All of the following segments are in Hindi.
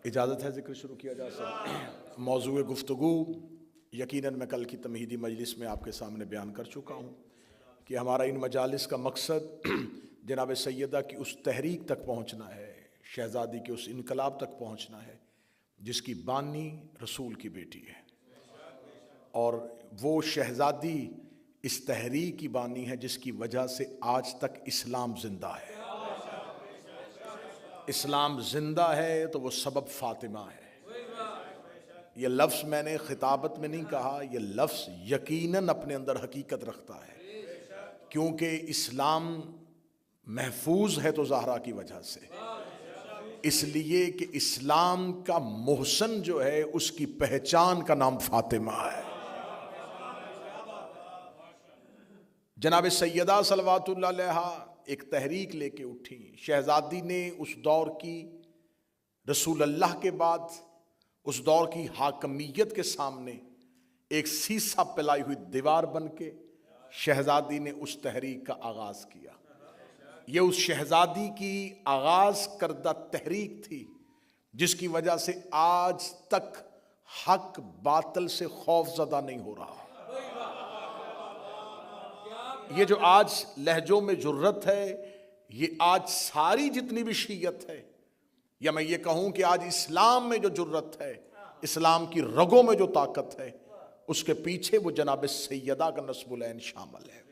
इजाज़त है ज़िक्र शुरू किया जा सकता। मौज़ूए गुफ्तगू यकीनन मैं कल की तमहीदी मजलिस में आपके सामने बयान कर चुका हूँ कि हमारा इन मजालिस का मकसद जनाब सैयदा की उस तहरीक तक पहुँचना है, शहज़ादी के उस इनकलाब तक पहुँचना है जिसकी बानी रसूल की बेटी है, और वो शहज़ादी इस तहरीक की बानी है जिसकी वजह से आज तक इस्लाम ज़िंदा है। इस्लाम ज़िंदा है तो वो सबब फ़ातिमा है। ये लफ्ज़ मैंने खिताबत में नहीं कहा, ये लफ्ज़ यकीनन अपने अंदर हकीकत रखता है, क्योंकि इस्लाम महफूज है तो ज़हरा की वजह से, इसलिए कि इस्लाम का मोहसन जो है उसकी पहचान का नाम फ़ातिमा है। जनाब सैयदा सल्लल्लाहु अलैहा एक तहरीक लेके उठी। शहजादी ने उस दौर की रसूल अल्लाह के बाद उस दौर की हाकमियत के सामने एक सीसा पिलाई हुई दीवार बन के शहजादी ने उस तहरीक का आगाज किया। ये उस शहजादी की आगाज करदा तहरीक थी जिसकी वजह से आज तक हक बातिल से खौफजदा नहीं हो रहा। ये जो आज लहजों में जुर्रत है, ये आज सारी जितनी भी शीयत है, या मैं ये कहूं कि आज इस्लाम में जो जुर्रत है, इस्लाम की रगों में जो ताकत है, उसके पीछे वो जनाब सैयदा का नस्बुलैन शामिल है।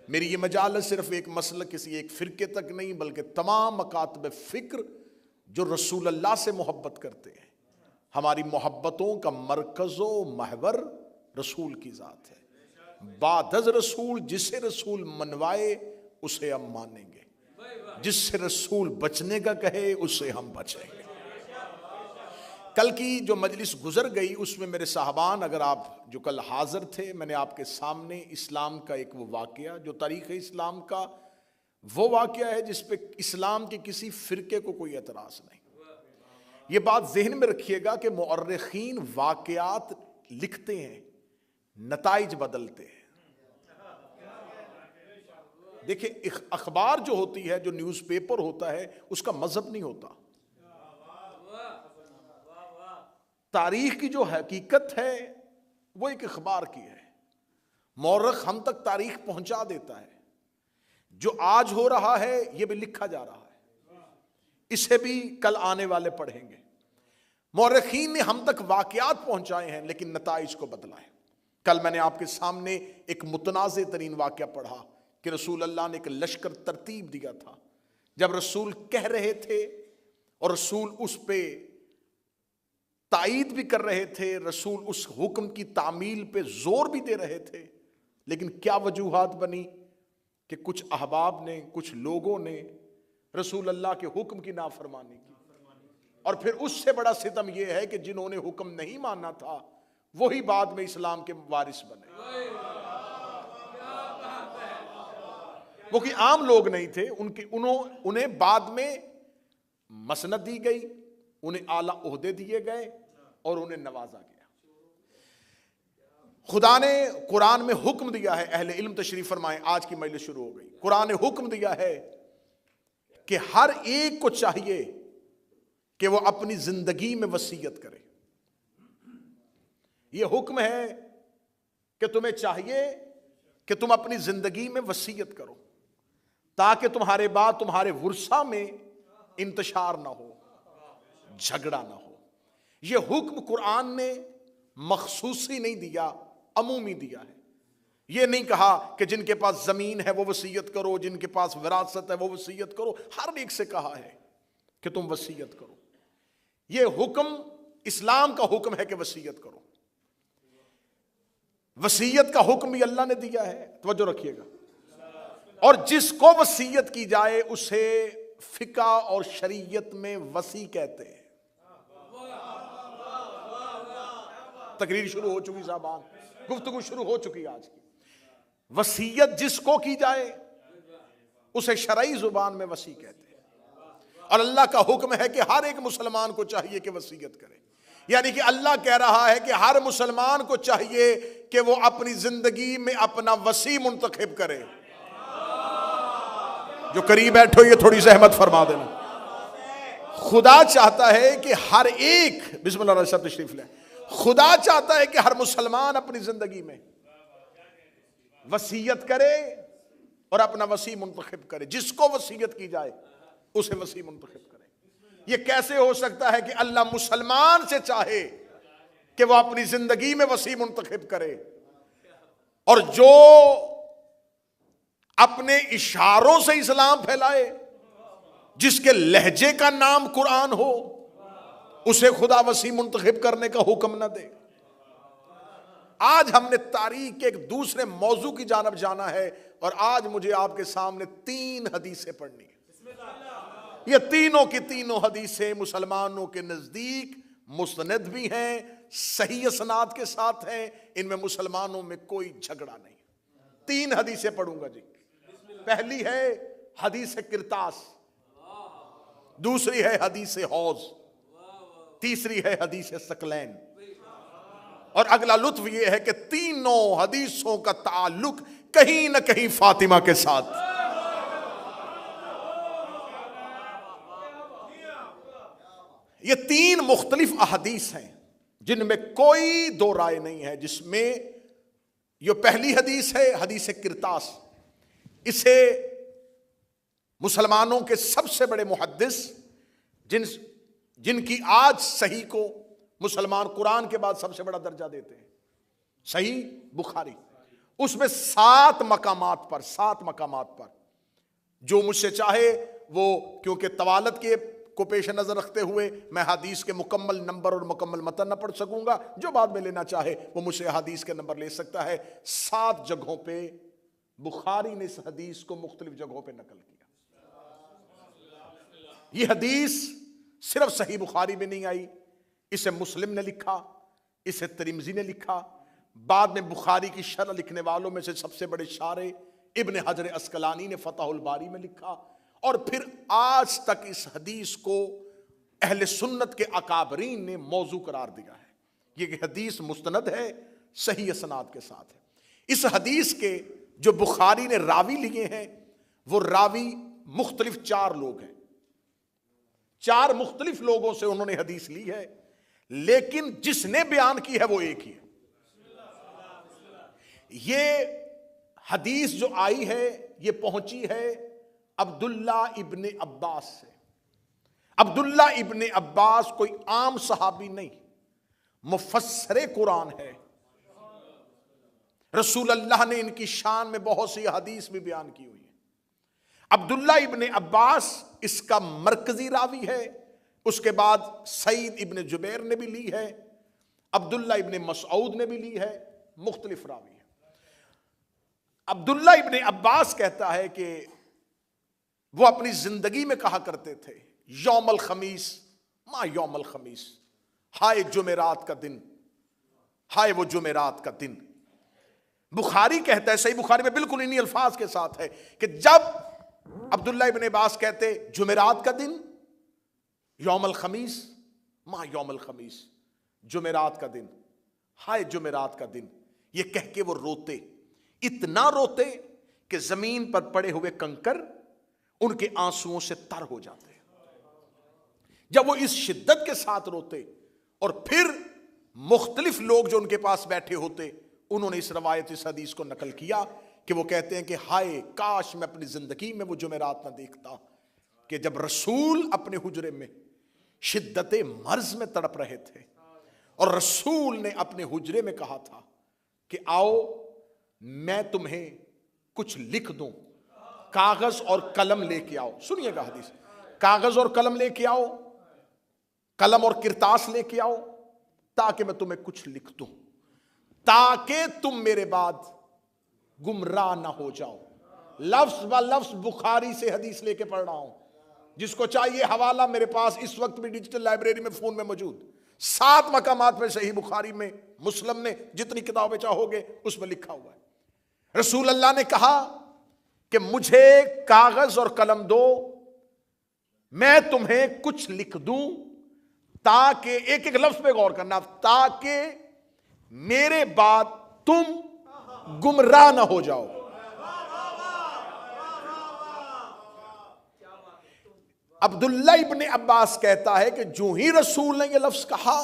मेरी ये मजाल सिर्फ एक मसल किसी एक फ़िरके तक नहीं, बल्कि तमाम मकातब फ़िक्र जो रसूल अल्लाह से मोहब्बत करते हैं। हमारी मोहब्बतों का मरकज़ो महवर रसूल की ज़ात है। बादज़ रसूल जिसे रसूल मनवाए उसे हम मानेंगे, जिससे रसूल बचने का कहे उससे हम बचेंगे। कल की जो मजलिस गुजर गई उसमें मेरे साहबान, अगर आप जो कल हाजिर थे, मैंने आपके सामने इस्लाम का एक वो वाक़या, जो तारीख़ इस्लाम का वो वाक़या है जिस पे इस्लाम के किसी फ़िरके को कोई एतराज़ नहीं। ये बात जहन में रखिएगा कि मुअर्रिख़ीन वाक़यात लिखते हैं, नताइज बदलते हैं। देखिए, अखबार जो होती है, जो न्यूज़पेपर होता है, उसका मजहब नहीं होता। तारीख की जो हकीकत है वो एक अखबार की है। मौरख हम तक तारीख पहुंचा देता है। जो आज हो रहा है ये भी लिखा जा रहा है, इसे भी कल आने वाले पढ़ेंगे। मौरखीन ने हम तक वाक़यात पहुंचाए हैं लेकिन नताइज को बदला है। कल मैंने आपके सामने एक मुतनाज़े तरीन वाक़या पढ़ा कि रसूल अल्लाह ने एक लश्कर तरतीब दिया था। जब रसूल कह रहे थे और रसूल उस पे तायीद भी कर रहे थे, रसूल उस हुक्म की तामील पे जोर भी दे रहे थे, लेकिन क्या वजूहात बनी कि कुछ अहबाब ने, कुछ लोगों ने रसूल अल्लाह के हुक्म की नाफरमानी की। और फिर उससे बड़ा सितम यह है कि जिन्होंने हुक्म नहीं माना था वही बाद में इस्लाम के वारिस बने। वो कि आम लोग नहीं थे, उन्हें बाद में मसनद दी गई, उन्हें आला ओहदे दिए गए और उन्हें नवाजा गया। खुदा ने कुरान में हुक्म दिया है, अहले इल्म तशरीफ फरमाएं, आज की मजलिस शुरू हो गई। कुरान ने हुक्म दिया है कि हर एक को चाहिए कि वो अपनी जिंदगी में वसीयत करे। ये हुक्म है कि तुम्हें चाहिए कि तुम अपनी जिंदगी में वसीयत करो ताकि तुम्हारे बाद तुम्हारे वर्सा में इंतशार ना हो, झगड़ा ना हो। यह हुक्म कुरान ने मखसूसी नहीं दिया, अमूमी दिया है। यह नहीं कहा कि जिनके पास जमीन है वो वसीयत करो, जिनके पास विरासत है वो वसीयत करो। हर एक से कहा है कि तुम वसीयत करो। यह हुक्म इस्लाम का हुक्म है कि वसीयत करो। वसीयत का हुक्म भी अल्लाह ने दिया है, तवज्जो रखिएगा। और जिसको वसीयत की जाए उसे फिका और शरीयत में वसी कहते हैं। तकरीर शुरू हो चुकी साहबान, गुफ्तगू शुरू हो चुकी आज की। वसीयत जिसको की जाए उसे शरई जुबान में वसी कहते हैं। और अल्लाह का हुक्म है कि हर एक मुसलमान को चाहिए कि वसीयत करे। यानी कि अल्लाह कह रहा है कि हर मुसलमान को चाहिए कि वो अपनी जिंदगी में अपना वसी मुंतखब करे। जो करीब बैठो ये थोड़ी सहमत फरमा देना। खुदा चाहता है कि हर एक, बिस्मिल्लाह शब्द तशरीफ ले, खुदा चाहता है कि हर मुसलमान अपनी जिंदगी में वसीयत करे और अपना वसी मुंतखब करे। जिसको वसीयत की जाए उसे वसी मुंतखब करे। यह कैसे हो सकता है कि अल्लाह मुसलमान से चाहे कि वह अपनी जिंदगी में वसी मुंतखब करे, और जो अपने इशारों से इस्लाम फैलाए, जिसके लहजे का नाम कुरान हो, उसे खुदा वसी मुंतखब करने का हुक्म न दे। आज हमने तारीख के एक दूसरे मौजू की जानब जाना है, और आज मुझे आपके सामने 3 हदीसें पढ़नी है। ये तीनों की तीनों हदीसें मुसलमानों के नजदीक मुस्तनद भी हैं, सही असनाद के साथ हैं, इनमें मुसलमानों में कोई झगड़ा नहीं। 3 हदीसें पढ़ूंगा जी। पहली है हदीस किरतास, दूसरी है हदीस हौज, तीसरी है हदीस सकलैन। और अगला लुत्फ यह है कि तीनों हदीसों का ताल्लुक कहीं ना कहीं फातिमा के साथ। ये 3 मुख्तलिफ अहदीस हैं जिनमें कोई दो राय नहीं है। जिसमें जो पहली हदीस है हदीस किरतास, इसे मुसलमानों के सबसे बड़े मुहद्दिस जिनकी आज सही को मुसलमान कुरान के बाद सबसे बड़ा दर्जा देते हैं, सही बुखारी, उसमें 7 मकामात पर जो मुझसे चाहे वो, क्योंकि तवालत के को पेश नजर रखते हुए मैं हदीस के मुकम्मल नंबर और मुकम्मल मतन न पढ़ सकूंगा, जो बाद में लेना चाहे वो मुझसे हदीस के नंबर ले सकता है। 7 जगहों पे बुखारी ने इस हदीस को मुख्तलिफ जगहों पे नकल किया। यह हदीस सिर्फ सही बुखारी में नहीं आई, इसे मुस्लिम ने लिखा, इसे तिरमिज़ी ने लिखा, बाद में बुखारी की शरह लिखने वालों में से सबसे बड़े शारे इब्न हजर अस्कलानी ने फतहुल बारी में लिखा, और फिर आज तक इस हदीस को अहले सुन्नत के अकाबरीन ने मौजू करार दिया है। ये हदीस मुस्तनद है, सही असनाद के साथ है। इस हदीस के जो बुखारी ने रावी लिए हैं, वो रावी मुख्तलिफ 4 लोग हैं। 4 मुख्तलिफ लोगों से उन्होंने हदीस ली है, लेकिन जिसने बयान की है वो एक ही है। ये हदीस जो आई है ये पहुंची है अब्दुल्ला इब्ने अब्बास से। अब्दुल्ला इब्ने अब्बास कोई आम सहाबी नहीं, मुफस्सरे कुरान है। रसूल अल्लाह ने इनकी शान में बहुत सी हदीस भी बयान की हुई है। अब्दुल्ला इब्ने अब्बास इसका मरकजी रावी है। उसके बाद सईद इब्ने जुबैर ने भी ली है, अब्दुल्ला इब्ने मसऊद ने भी ली है, मुख्तलिफ रावी है। अब्दुल्ला इब्ने अब्बास कहता है कि वो अपनी जिंदगी में कहा करते थे, यौमल खमीस मा यौमल खमीस, हाय जुमेरात का दिन, हाय वो जुमेरात का दिन। बुखारी कहता है, सही बुखारी में बिल्कुल इन्हीं अल्फाज के साथ है कि जब अब्दुल्ला इब्ने अब्बास कहते जुमेरात का दिन, यौमल खमीस मा यौमल खमीस, जुमेरात का दिन, हाय जुमेरात का दिन, ये कह के वो रोते, इतना रोते कि जमीन पर पड़े हुए कंकर उनके आंसुओं से तर हो जाते। जब वो इस शिद्दत के साथ रोते, और फिर मुख्तलिफ लोग जो उनके पास बैठे होते, उन्होंने इस रवायत, इस हदीस को नकल किया कि वो कहते हैं कि हाय काश मैं अपनी जिंदगी में वो जुमेरात ना देखता कि जब रसूल अपने हुजरे में शिद्दत मर्ज में तड़प रहे थे, और रसूल ने अपने हुजरे में कहा था कि आओ मैं तुम्हें कुछ लिख दूं, कागज और कलम लेके आओ। सुनिएगा हदीस, कागज और कलम लेके आओ, कलम और किरतास लेके आओ, ताकि मैं तुम्हें कुछ लिख दूं, ताकि तुम मेरे बाद गुमराह ना हो जाओ। लफ्ज ब लफ्ज बुखारी से हदीस लेके पढ़ रहा हूं। जिसको चाहिए हवाला मेरे पास इस वक्त भी डिजिटल लाइब्रेरी में फोन में मौजूद। 7 मकामात पे सही बुखारी में, मुस्लिम ने, जितनी किताबें चाहोगे उसमें लिखा हुआ है। रसूल अल्लाह ने कहा कि मुझे कागज और कलम दो, मैं तुम्हें कुछ लिख दूं, ताकि, एक एक लफ्ज पे गौर करना, ताकि मेरे बाद तुम गुमराह ना हो जाओ। अब्दुल्ला इब्ने अब्बास कहता है कि जो ही रसूल ने यह लफ्ज कहा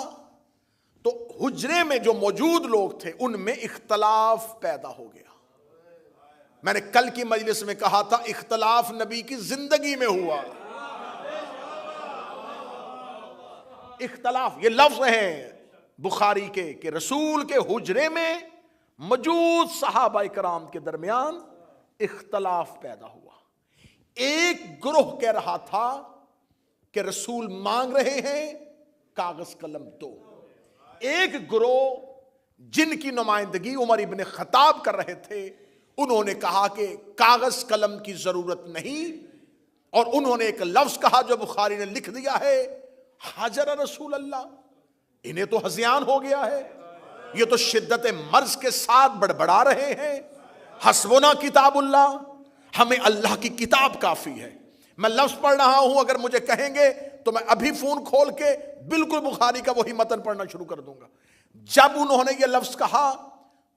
तो हुजरे में जो मौजूद लोग थे उनमें इख्तलाफ पैदा हो गया। मैंने कल की मजलिस में कहा था इख्तलाफ नबी की जिंदगी में हुआ। इख्तलाफ ये लफ्ज है बुखारी के कि रसूल के हुजरे में मौजूद सहाबा इकराम के दरमियान इख्तलाफ पैदा हुआ। एक ग्रोह कह रहा था कि रसूल मांग रहे हैं कागज कलम दो। एक ग्रोह जिनकी नुमाइंदगी उमर इब्ने खत्ताब कर रहे थे उन्होंने कहा कि कागज कलम की जरूरत नहीं, और उन्होंने एक लफ्ज कहा जो बुखारी ने लिख दिया है, हाजर रसूल अल्लाह। इन्हें तो हज़ियान हो गया है, ये तो शिद्दत मर्ज के साथ बड़बड़ा रहे हैं, हस्बुना किताबुल्लाह, हमें अल्लाह की किताब काफी है। मैं लफ्ज पढ़ रहा हूं, अगर मुझे कहेंगे तो मैं अभी फोन खोल के बिल्कुल बुखारी का वही मतन पढ़ना शुरू कर दूंगा। जब उन्होंने ये लफ्ज कहा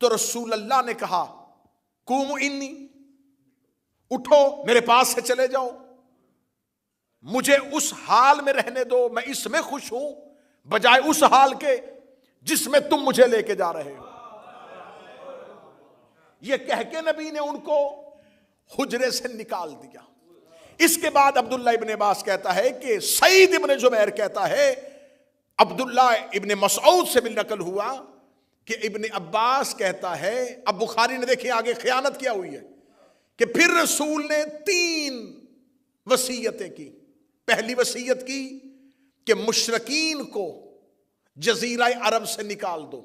तो रसूल अल्लाह ने कहा कुमु इन्नी, उठो मेरे पास से चले जाओ, मुझे उस हाल में रहने दो, मैं इसमें खुश हूं बजाय उस हाल के जिसमें तुम मुझे लेके जा रहे हो। यह कह के नबी ने उनको हुजरे से निकाल दिया। इसके बाद अब्दुल्ला इब्ने अब्बास कहता है कि सईद इब्ने जुबैर कहता है अब्दुल्ला इब्ने मसऊद से भी नकल हुआ कि इब्ने अब्बास कहता है, अब बुखारी ने देखिए आगे खयानत क्या हुई है कि फिर रसूल ने 3 वसीयतें की। पहली वसीयत की कि मुशरकीन को जजीरा अरब से निकाल दो,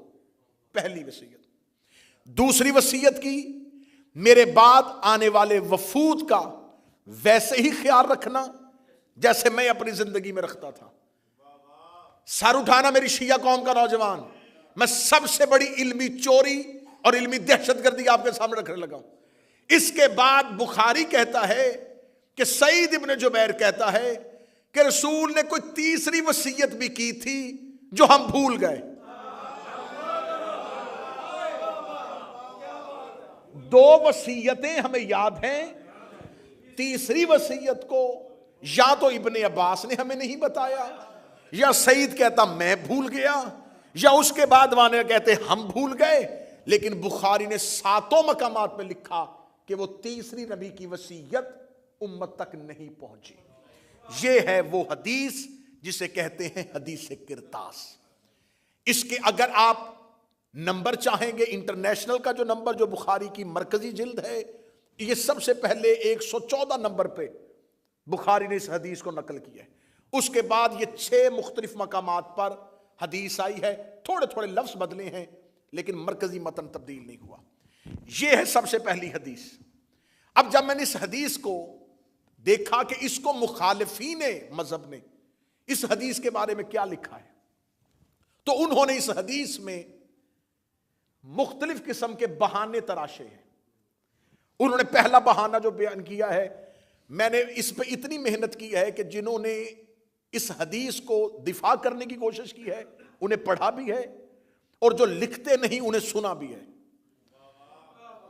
पहली वसीयत। दूसरी वसीयत की मेरे बाद आने वाले वफूद का वैसे ही ख्याल रखना जैसे मैं अपनी जिंदगी में रखता था। सर उठाना मेरी शिया कौम का नौजवान, मैं सबसे बड़ी इल्मी चोरी और इल्मी दहशतगर्दी आपके सामने रखने लगा हूं। इसके बाद बुखारी कहता है कि सईद इब्ने जुबैर कहता है कि रसूल ने कोई तीसरी वसीयत भी की थी जो हम भूल गए। 2 वसीयतें हमें याद हैं, तीसरी वसीयत को या तो इब्ने अब्बास ने हमें नहीं बताया, या सईद कहता मैं भूल गया, या उसके बाद वाले कहते हम भूल गए। लेकिन बुखारी ने 7 मकामात पे लिखा कि वो तीसरी नबी की वसीयत उम्मत तक नहीं पहुंची। ये है वो हदीस जिसे कहते हैं हदीस किरतास। इसके अगर आप नंबर चाहेंगे, इंटरनेशनल का जो नंबर जो बुखारी की मरकजी जिल्द है, ये सबसे पहले 114 नंबर पे बुखारी ने इस हदीस को नकल किया है। उसके बाद ये 6 मुख्तलिफ मकामात पर हदीस आई है, थोड़े थोड़े लफ्ज बदले हैं लेकिन मरकजी मतन तब्दील नहीं हुआ। यह है सबसे पहली हदीस। अब जब मैंने इस हदीस को देखा कि इसको मुखालिफीन मजहब ने इस हदीस के बारे में क्या लिखा है, तो उन्होंने इस हदीस में मुख्तलिफ किस्म के बहाने तराशे हैं। उन्होंने पहला बहाना जो बयान किया है, मैंने इस पे इतनी मेहनत की है कि जिन्होंने इस हदीस को दिफा करने की कोशिश की है उन्हें पढ़ा भी है, और जो लिखते नहीं उन्हें सुना भी है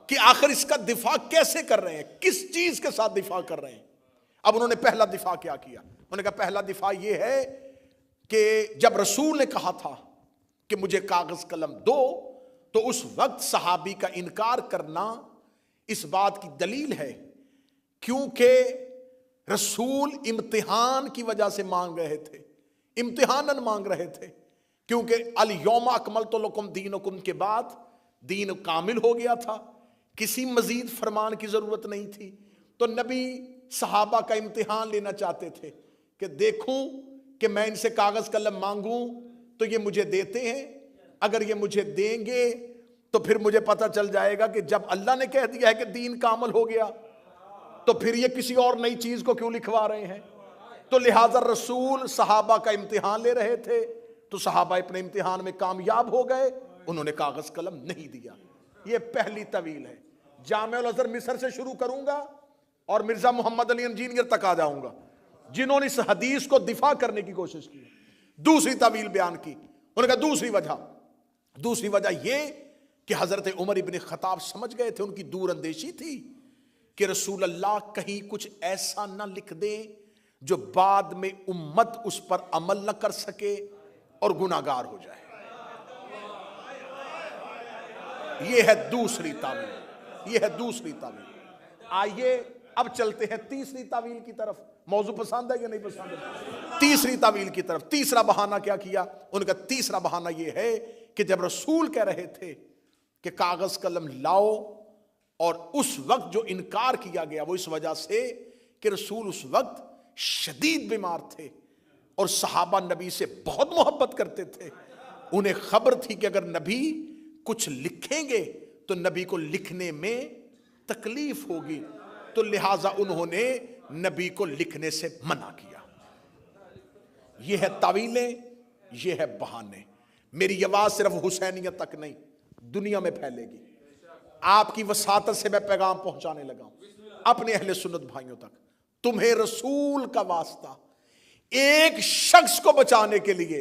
कि आखिर इसका दिफा कैसे कर रहे हैं, किस चीज के साथ दिफा कर रहे हैं। अब उन्होंने पहला दिफा क्या किया, उन्होंने कहा पहला दिफा यह है कि जब रसूल ने कहा था कि मुझे कागज कलम दो, तो उस वक्त सहाबी का इनकार करना इस बात की दलील है क्योंकि रसूल इम्तिहान की वजह से मांग रहे थे, इम्तिहानन मांग रहे थे, क्योंकि अल यौमा अकमलतु लकुम दीनकुम के बाद दीन कामिल हो गया था, किसी मजीद फरमान की जरूरत नहीं थी। तो नबी सहाबा का इम्तिहान लेना चाहते थे कि देखूं कि मैं इनसे कागज कलम मांगूं तो ये मुझे देते हैं, अगर ये मुझे देंगे तो फिर मुझे पता चल जाएगा कि जब अल्लाह ने कह दिया है कि दीन कामिल हो गया तो फिर ये किसी और नई चीज को क्यों लिखवा रहे हैं। तो लिहाजा रसूल सहाबा का इम्तिहान ले रहे थे, तो सहाबा अपने इम्तिहान में कामयाब हो गए, उन्होंने कागज कलम नहीं दिया। ये पहली तवील है। जामिउल अज़हर मिस्र से शुरू करूंगा और मिर्जा मोहम्मद अली इंजीनियर तक आ जाऊंगा जिन्होंने इस हदीस को दिफा करने की कोशिश की। दूसरी तवील बयान की, उन्होंने कहा दूसरी वजह यह कि हजरत उमर इब्ने खत्ताब समझ गए थे, उनकी दूर अंदेशी थी कि रसूल अल्लाह कहीं कुछ ऐसा ना लिख दे जो बाद में उम्मत उस पर अमल न कर सके और गुनाहगार हो जाए। यह है दूसरी तावील, यह है दूसरी तावील। आइए अब चलते हैं तीसरी तावील की तरफ। मौजू पसंद है या नहीं पसंद है? तीसरी तावील की तरफ। तीसरा बहाना क्या किया उनका? तीसरा बहाना यह है कि जब रसूल कह रहे थे कि कागज कलम लाओ, और उस वक्त जो इनकार किया गया वो इस वजह से कि रसूल उस वक्त शदीद बीमार थे और सहाबा नबी से बहुत मोहब्बत करते थे। उन्हें खबर थी कि अगर नबी कुछ लिखेंगे तो नबी को लिखने में तकलीफ होगी, तो लिहाजा उन्होंने नबी को लिखने से मना किया। यह है तावीलें, यह है बहाने। मेरी आवाज सिर्फ हुसैनियत तक नहीं, दुनिया में फैलेगी। आपकी वसातत से मैं पैगाम पहुंचाने लगा हूं अपने अहले सुन्नत भाइयों तक। तुम्हें रसूल का वास्ता, एक शख्स को बचाने के लिए,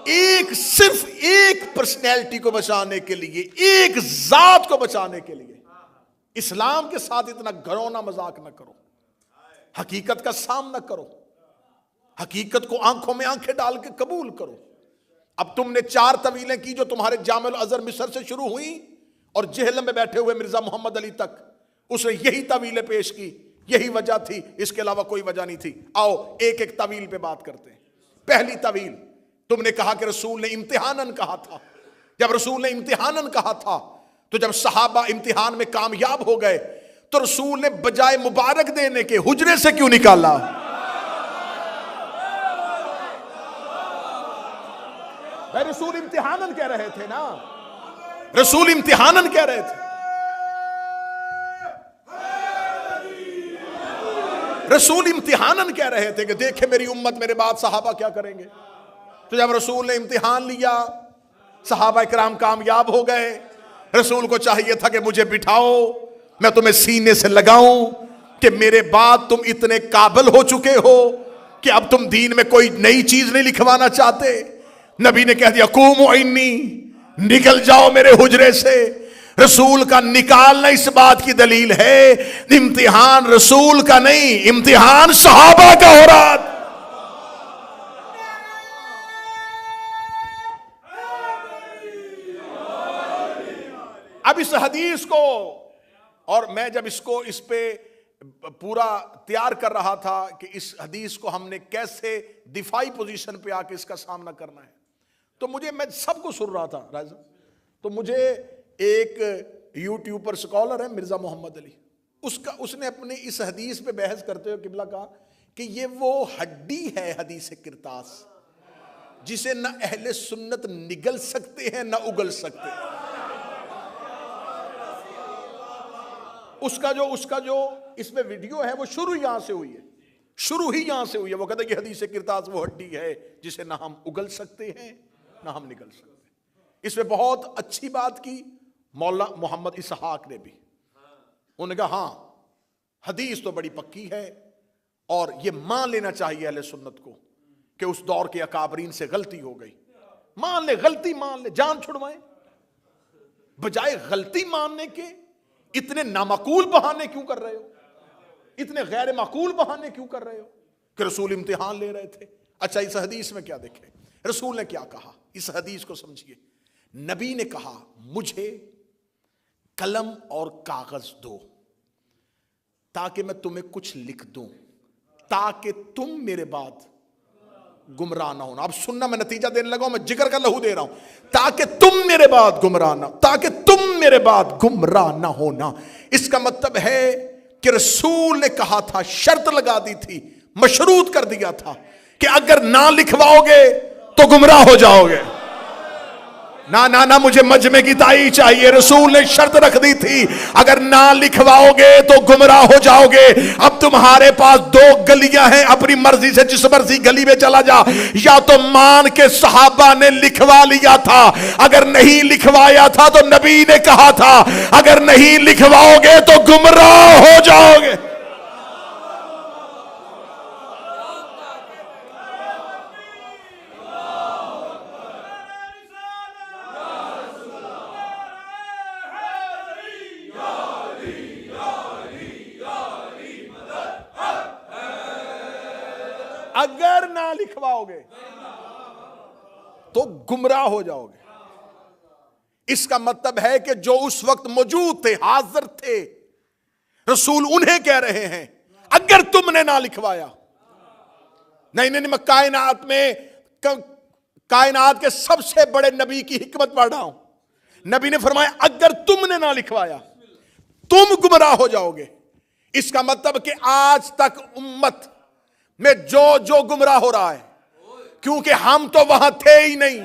एक सिर्फ एक पर्सनैलिटी को बचाने के लिए, एक जात को बचाने के लिए इस्लाम के साथ इतना घरौना मजाक न करो। हकीकत का सामना करो, हकीकत को आंखों में आंखें डाल के कबूल करो। अब तुमने 4 तवीलें की जो तुम्हारे जामिल अजहर मिस्र से शुरू हुई और जेहलम में बैठे हुए मिर्जा मोहम्मद अली तक, उसने यही तवीलें पेश की, यही वजह थी, इसके अलावा कोई वजह नहीं थी। आओ एक एक तवील पे बात करते हैं। पहली तवील, तुमने कहा कि रसूल ने इम्तिहानन कहा था। जब रसूल ने इम्तिहानन कहा था तो जब सहाबा इम्तिहान में कामयाब हो गए तो रसूल ने बजाय मुबारक देने के हुजरे से क्यों निकाला? भाई रसूल इम्तिहानन कह रहे थे ना, रसूल इम्तिहानन कह रहे थे। रसूल इम्तिहानन कह रहे थे कि देखे मेरी उम्मत मेरे बाद सहाबा क्या करेंगे। तो जब रसूल ने इम्तिहान लिया, सहाबा इकराम कामयाब हो गए। रसूल को चाहिए था कि मुझे बिठाओ, मैं तुम्हें सीने से लगाऊं कि मेरे बाद तुम इतने काबिल हो चुके हो कि अब तुम दीन में कोई नई चीज नहीं लिखवाना चाहते। नबी ने कह दिया कूमो इन्नी, निकल जाओ मेरे हुजरे से। रसूल का निकालना इस बात की दलील है इम्तिहान रसूल का नहीं, इम्तिहान सहाबा का हो रहा था। अब इस हदीस को, और मैं जब इसको इस पे पूरा तैयार कर रहा था कि इस हदीस को हमने कैसे दिफाई पोजीशन पे आके इसका सामना करना है, तो मुझे, मैं सबको सुन रहा था राजा, तो मुझे एक यूट्यूब पर स्कॉलर है मिर्जा मोहम्मद अली, उसने अपने इस हदीस पे बहस करते हुए किबला कहा कि ये वो हड्डी है हदीस किरतास जिसे न अहले सुन्नत निगल सकते हैं न उगल सकते हैं। उसका जो इसमें वीडियो है वो शुरू यहां से हुई है, शुरू ही यहां से हुई है। वो कहता है कि हदीस किरतास वो हड्डी है जिसे ना हम उगल सकते हैं ना हम निगल सकते हैं। इसमें बहुत अच्छी बात की मौला मोहम्मद इसहाक ने भी। उन्होंने कहा हाँ हदीस तो बड़ी पक्की है और ये मान लेना चाहिए अहले सुन्नत को कि उस दौर के अकाबरीन से गलती हो गई। मान ले, गलती मान ले, जान छुड़वाएं। बजाय गलती मानने के इतने नामाकूल बहाने क्यों कर रहे हो, इतने गैर माकूल बहाने क्यों कर रहे हो कि रसूल इम्तिहान ले रहे थे। अच्छा इस हदीस में क्या देखें, रसूल ने क्या कहा, इस हदीस को समझिए। नबी ने कहा मुझे कलम और कागज दो ताकि मैं तुम्हें कुछ लिख दूं, ताकि तुम मेरे बाद गुमराह ना होना। अब सुनना, मैं नतीजा देने लगा हूं, मैं जिक्र का लहू दे रहा हूं। ताकि तुम मेरे बाद गुमराह ना, ताकि तुम मेरे बाद गुमराह ना होना। इसका मतलब है कि रसूल ने कहा था, शर्त लगा दी थी, मशरूत कर दिया था कि अगर ना लिखवाओगे तो गुमराह हो जाओगे। ना ना ना, मुझे मजमे की ताई चाहिए। रसूल ने शर्त रख दी थी अगर ना लिखवाओगे तो गुमराह हो जाओगे। अब तुम्हारे पास 2 गलियां हैं, अपनी मर्जी से जिस मर्जी गली में चला जा। या तो मान के सहाबा ने लिखवा लिया था, अगर नहीं लिखवाया था तो नबी ने कहा था अगर नहीं लिखवाओगे तो गुमराह हो जाओगे। अगर ना लिखवाओगे तो गुमराह हो जाओगे। इसका मतलब है कि जो उस वक्त मौजूद थे, हाजिर थे, रसूल उन्हें कह रहे हैं अगर तुमने ना लिखवाया। नहीं नहीं, मैं कायनात में कायनात के सबसे बड़े नबी की हिकमत पढ़ रहा हूं। नबी ने फरमाया अगर तुमने ना लिखवाया तुम गुमराह हो जाओगे। इसका मतलब कि आज तक उम्मत में जो जो गुमराह हो रहा है, क्योंकि हम तो वहां थे ही नहीं।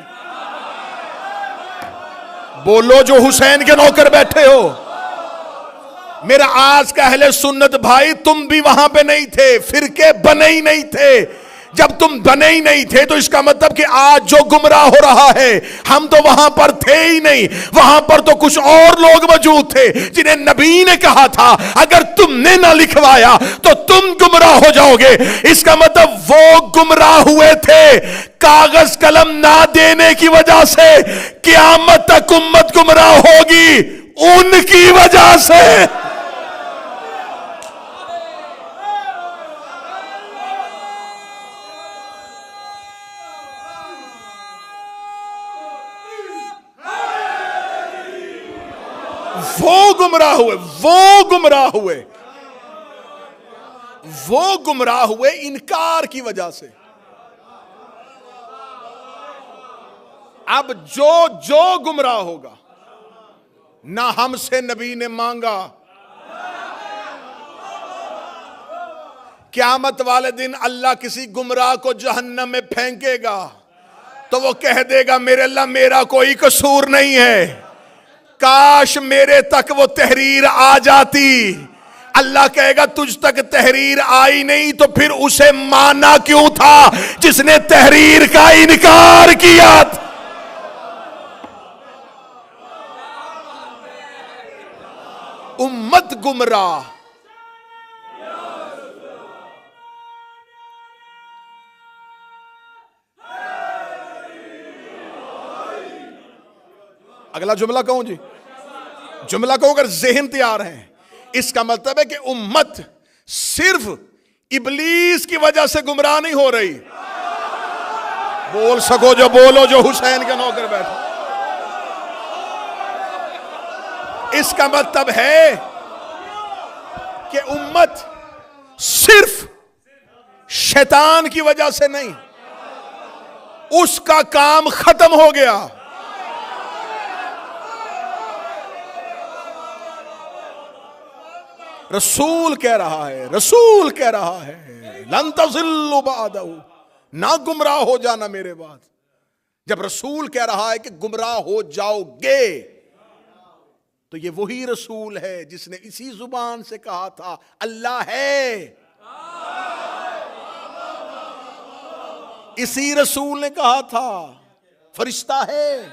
बोलो जो हुसैन के नौकर बैठे हो, मेरा आज का अहले सुन्नत भाई, तुम भी वहां पे नहीं थे, फिरके बने ही नहीं थे। जब तुम बने ही नहीं थे तो इसका मतलब कि आज जो गुमराह हो रहा है, हम तो वहां पर थे ही नहीं। वहां पर तो कुछ और लोग मौजूद थे जिन्हें नबी ने कहा था अगर तुमने ना लिखवाया तो तुम गुमराह हो जाओगे। इसका मतलब वो गुमराह हुए थे कागज कलम ना देने की वजह से। क़यामत तक उम्मत गुमराह होगी उनकी वजह से। वो गुमराह हुए, वो गुमराह हुए, वो गुमराह हुए इनकार की वजह से। अब जो जो गुमराह होगा, ना हमसे नबी ने मांगा, क़यामत वाले दिन अल्लाह किसी गुमराह को जहन्नम में फेंकेगा तो वो कह देगा मेरे अल्लाह मेरा कोई कसूर नहीं है, काश मेरे तक वो तहरीर आ जाती। अल्लाह कहेगा तुझ तक तहरीर आई नहीं तो फिर उसे माना क्यों था जिसने तहरीर का इनकार किया। उम्मत गुमराह। अगला जुमला कहूं जी, जुमला कहूं अगर ज़हन तैयार है, इसका मतलब है कि उम्मत सिर्फ इब्लीस की वजह से गुमराह नहीं हो रही। बोल सको जो बोलो जो हुसैन के नौकर बैठो। इसका मतलब है कि उम्मत सिर्फ शैतान की वजह से नहीं, उसका काम खत्म हो गया। रसूल कह रहा है, रसूल कह रहा है लन तज़िल्लु बअदहु, ना गुमराह हो जाना मेरे बाद। जब रसूल कह रहा है कि गुमराह हो जाओगे, तो ये वही रसूल है जिसने इसी जुबान से कहा था अल्लाह है। इसी रसूल ने कहा था फरिश्ता है,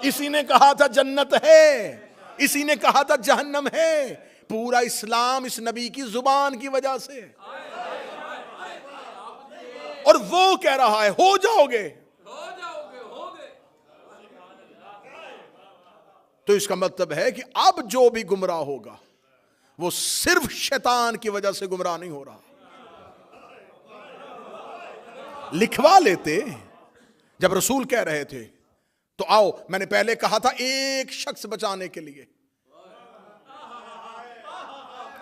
इसी ने कहा था जन्नत है, इसी ने कहा था जहन्नम है। पूरा इस्लाम इस नबी की जुबान की वजह से। और वो कह रहा है हो जाओगे, तो इसका मतलब है कि अब जो भी गुमराह होगा वो सिर्फ शैतान की वजह से गुमराह नहीं हो रहा। लिखवा लेते जब रसूल कह रहे थे तो आओ, मैंने पहले कहा था एक शख्स बचाने के लिए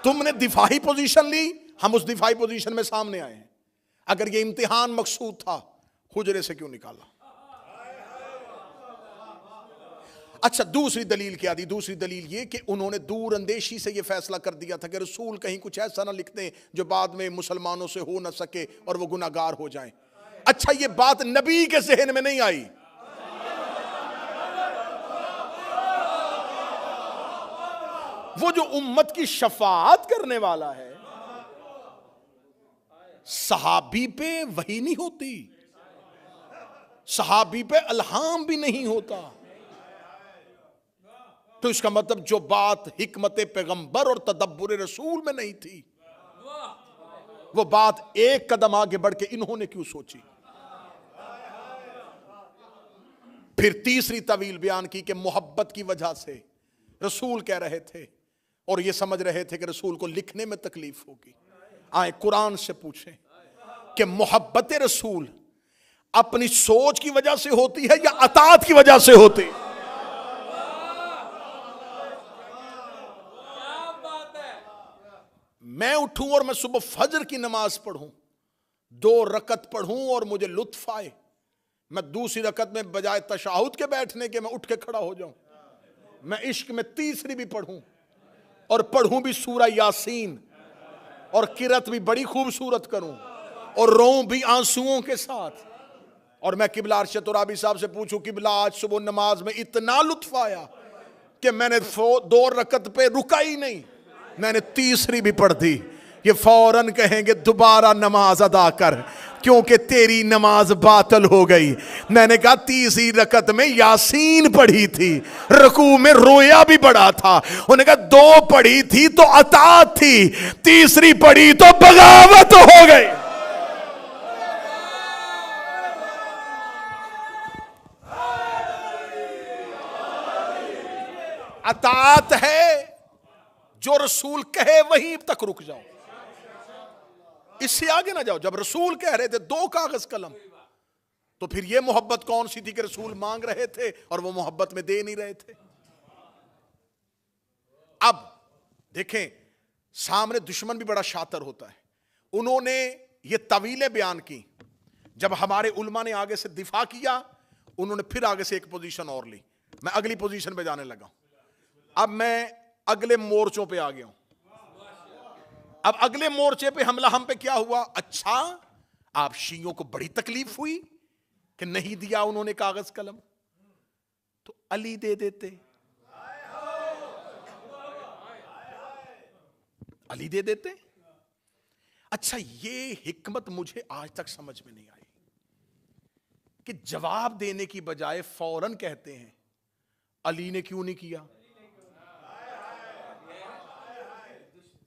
तुमने दिफाई पोजीशन ली, हम उस दिफाई पोजीशन में सामने आए हैं। अगर ये इम्तिहान मकसूद था, हुजरे से क्यों निकाला? अच्छा, दूसरी दलील क्या दी? दूसरी दलील ये कि उन्होंने दूर अंदेशी से ये फैसला कर दिया था कि रसूल कहीं कुछ ऐसा ना लिख दें जो बाद में मुसलमानों से हो ना सके और वो गुनाहगार हो जाएं। अच्छा, ये बात नबी के ज़हन में नहीं आई। वो जो उम्मत की शफाअत करने वाला है, सहाबी पे वही नहीं होती, सहाबी पे अल्हाम भी नहीं होता। तो इसका मतलब जो बात हिकमत पैगंबर और तदब्बुर रसूल में नहीं थी, वो बात एक कदम आगे बढ़ के इन्होंने क्यों सोची? फिर तीसरी तवील बयान की कि मोहब्बत की वजह से रसूल कह रहे थे और ये समझ रहे थे कि रसूल को लिखने में तकलीफ होगी। आए कुरान से पूछें, कि मोहब्बत रसूल अपनी सोच की वजह से होती है या अताअत की वजह से होती है? मैं उठूं और मैं सुबह फजर की नमाज पढ़ूं, 2 रकत पढ़ूं और मुझे लुत्फ आए, मैं दूसरी रकत में बजाय तशाहुद के बैठने के मैं उठ के खड़ा हो जाऊं, मैं इश्क में तीसरी भी पढ़ूं और पढ़ूं भी सूरा यासीन और किरत भी बड़ी खूबसूरत करूं और रोऊं भी आंसुओं के साथ, और मैं किबला अरशद तुराबी साहब से पूछूं किबला आज सुबह नमाज में इतना लुत्फ आया कि मैंने 2 रकत पे रुका ही नहीं, मैंने तीसरी भी पढ़ दी, ये फौरन कहेंगे दोबारा नमाज अदा कर क्योंकि तेरी नमाज बातल हो गई। मैंने कहा तीसरी रकत में यासीन पढ़ी थी, रुकू में रोया भी पड़ा था, उन्होंने कहा 2 पढ़ी थी तो अताअत थी, तीसरी पढ़ी तो बगावत हो गई। अताअत है जो रसूल कहे वहीं तक रुक जाओ, इससे आगे ना जाओ। जब रसूल कह रहे थे 2 कागज कलम, तो फिर ये मोहब्बत कौन सी थी कि रसूल मांग रहे थे और वो मोहब्बत में दे नहीं रहे थे। अब देखें, सामने दुश्मन भी बड़ा शातिर होता है, उन्होंने ये तवीलें बयान की, जब हमारे उलमा ने आगे से दिफा किया, उन्होंने फिर आगे से एक पोजीशन और ली, मैं अगली पोजीशन पे जाने लगा। अब मैं अगले मोर्चों पे आ गया हूं। अब अगले मोर्चे पे हमला हम पे क्या हुआ? अच्छा, आप शियों को बड़ी तकलीफ हुई कि नहीं दिया उन्होंने कागज कलम, तो अली दे देते, अली दे देते। अच्छा, ये हिकमत मुझे आज तक समझ में नहीं आई कि जवाब देने की बजाय फौरन कहते हैं अली ने क्यों नहीं किया,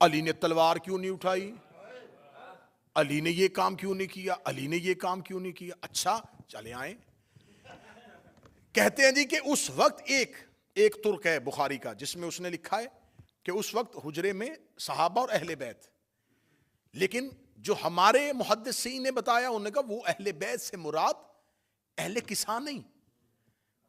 अली ने तलवार क्यों नहीं उठाई, अली ने ये काम क्यों नहीं किया, अली ने ये काम क्यों नहीं किया। अच्छा, चले आए, कहते हैं जी कि उस वक्त एक तुर्क है बुखारी का, जिसमें उसने लिखा है कि उस वक्त हुजरे में सहाबा और अहले बैत, लेकिन जो हमारे मुहद्दिसीन ने बताया, उन्होंने कहा वो अहले बैत से मुराद अहले किसा नहीं,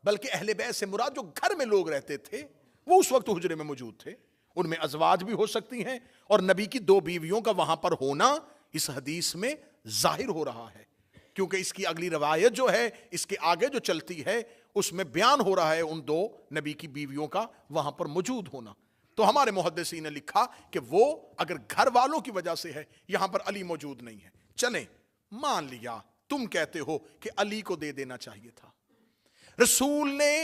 बल्कि अहले बैत से मुराद जो घर में लोग रहते थे वो उस वक्त हुजरे में मौजूद थे, उनमें अजवाज भी हो सकती हैं, और नबी की 2 बीवियों का वहां पर होना इस हदीस में जाहिर हो रहा है, क्योंकि इसकी अगली रवायत जो है, इसके आगे जो चलती है, उसमें बयान हो रहा है उन 2 नबी की बीवियों का वहां पर मौजूद होना। तो हमारे मुहद्दिसीन ने लिखा कि वो अगर घर वालों की वजह से है, यहां पर अली मौजूद नहीं है, चले मान लिया तुम कहते हो कि अली को दे देना चाहिए था। रसूल ने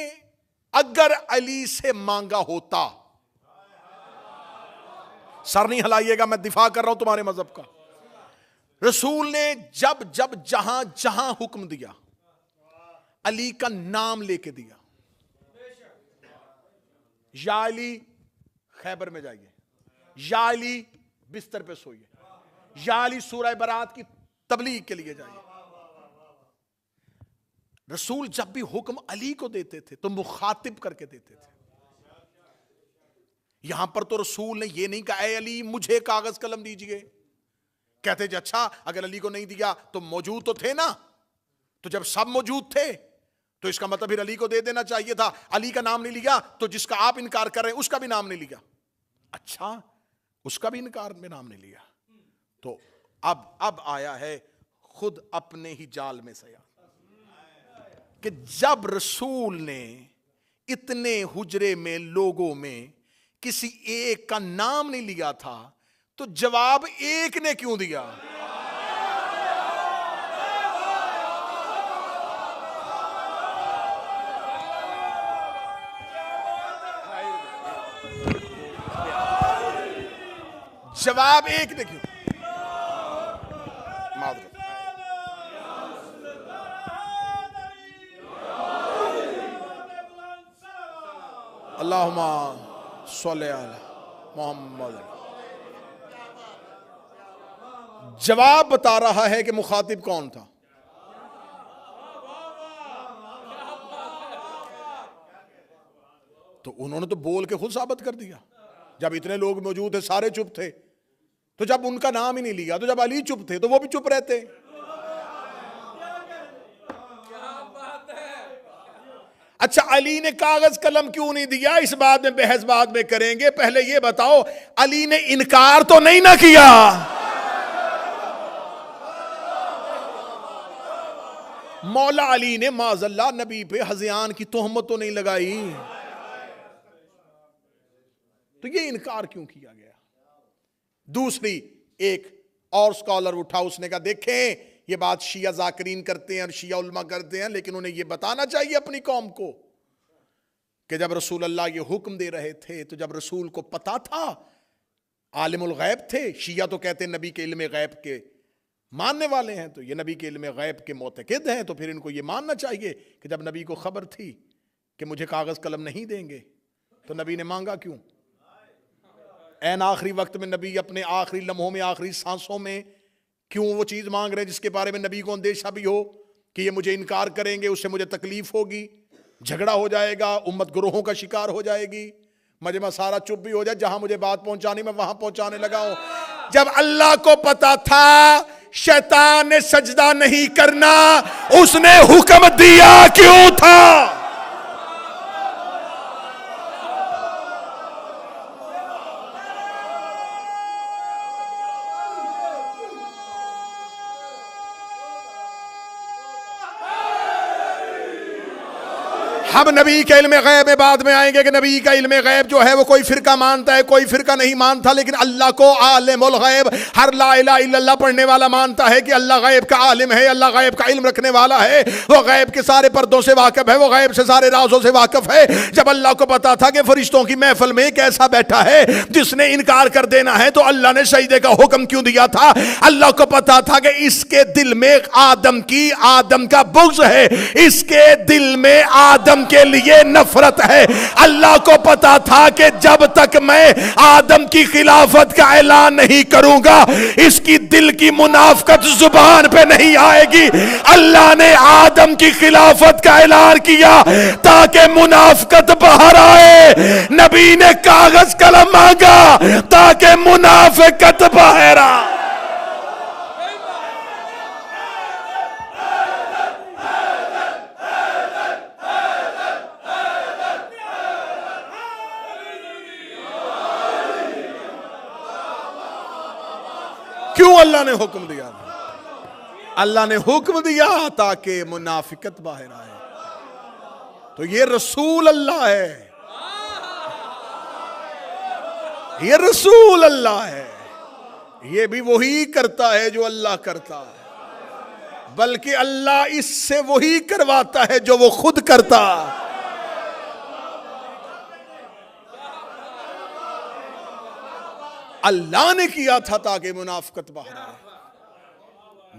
अगर अली से मांगा होता, सर नहीं हिलाइएगा, मैं दिफा कर रहा हूं तुम्हारे मजहब का, रसूल ने जब जब जहां जहां हुक्म दिया, अली का नाम लेके दिया, या अली खैबर में जाइए, या अली बिस्तर पे सोइए, या अली सूरह बरात की तबलीग के लिए जाइए। रसूल जब भी हुक्म अली को देते थे तो मुखातिब करके देते थे। यहां पर तो रसूल ने यह नहीं कहा ऐ अली मुझे कागज कलम दीजिए, कहते जी अच्छा अगर अली को नहीं दिया तो मौजूद तो थे ना, तो जब सब मौजूद थे तो इसका मतलब फिर अली को दे देना चाहिए था। अली का नाम नहीं लिया तो जिसका आप इनकार कर रहे हैं उसका भी नाम नहीं लिया, अच्छा उसका भी इनकार में नाम नहीं लिया। तो अब आया है खुद अपने ही जाल में सया कि जब रसूल ने इतने हुजरे में लोगों में किसी एक का नाम नहीं लिया था तो जवाब एक ने क्यों दिया? जवाब एक ने क्यों? मादर अल्लाहुम्मा सल्ले अला मोहम्मद। जवाब बता रहा है कि मुखातिब कौन था। तो उन्होंने तो बोल के खुद साबित कर दिया। जब इतने लोग मौजूद थे, सारे चुप थे, तो जब उनका नाम ही नहीं लिया, तो जब अली चुप थे तो वो भी चुप रहते। अच्छा, अली ने कागज कलम क्यों नहीं दिया, इस बात में बहस बाद में करेंगे। पहले ये बताओ, अली ने इनकार तो नहीं ना किया? मौला अली ने माजल्ला नबी पे हज़यान की तोहमत तो नहीं लगाई, तो ये इनकार क्यों किया गया? दूसरी, एक और स्कॉलर उठा, उसने कहा देखें ये बात शिया जाकिरीन करते हैं और शिया उल्मा करते हैं, लेकिन उन्हें ये बताना चाहिए अपनी कौम को कि जब रसूल अल्लाह ये हुक्म दे रहे थे तो जब रसूल को पता था, आलिमुल गैब थे। शिया तो कहते हैं नबी के इल्म गैब के मानने वाले हैं, तो ये नबी के इल्म गैब के मोतकिद हैं, तो फिर इनको ये मानना चाहिए कि जब नबी को खबर थी कि मुझे कागज कलम नहीं देंगे तो नबी ने मांगा क्यों? ऐन आखिरी वक्त में नबी अपने आखिरी लम्हों में, आखिरी सांसों में क्यों वो चीज मांग रहे हैं जिसके बारे में नबी को अंदेशा भी हो कि ये मुझे इनकार करेंगे, उससे मुझे तकलीफ होगी, झगड़ा हो जाएगा, उम्मत गुरोहों का शिकार हो जाएगी, मजमा सारा चुप भी हो जाए, जहां मुझे बात पहुंचानी मैं वहां पहुंचाने लगा हूं। जब अल्लाह को पता था शैतान ने सजदा नहीं करना, उसने हुक्म दिया क्यों था? हम नबी के इल्म गैब में बाद में आएंगे कि नबी का इल्म गैब जो है वो कोई फिरका मानता है, कोई फिरका नहीं मानता, लेकिन अल्लाह को आलिमुल गैब हर ला इलाहा इल्लल्लाह पढ़ने वाला मानता है कि अल्लाह गैब का आलिम है, अल्लाह गैब का इल्म रखने वाला है, वो गैब के सारे पर्दों से वाकिफ है, वो गैब से सारे राजों से वाकिफ है। जब अल्लाह को पता था कि फरिश्तों की महफिल में एक ऐसा बैठा है जिसने इनकार कर देना है, तो अल्लाह ने सजदे का हुक्म क्यों दिया था? अल्लाह को पता था कि इसके दिल में आदम का बुग़्ज़ है, इसके दिल में आदम के लिए नफरत है। अल्लाह को पता था कि जब तक मैं आदम की खिलाफत का ऐलान नहीं करूंगा इसकी दिल की मुनाफकत जुबान पे नहीं आएगी। अल्लाह ने आदम की खिलाफत का ऐलान किया ताकि मुनाफकत बाहर आए। नबी ने कागज कलम मांगा ताकि मुनाफकत बाहर आए। क्यों अल्लाह ने हुक्म दिया? अल्लाह ने हुक्म दिया ताकि मुनाफिकत बाहर आए। तो ये रसूल अल्लाह है, ये रसूल अल्लाह है, ये भी वही करता है जो अल्लाह करता है, बल्कि अल्लाह इससे वही करवाता है जो वो खुद करता। अल्लाह ने किया था ताकि मुनाफिकत बाहर आए,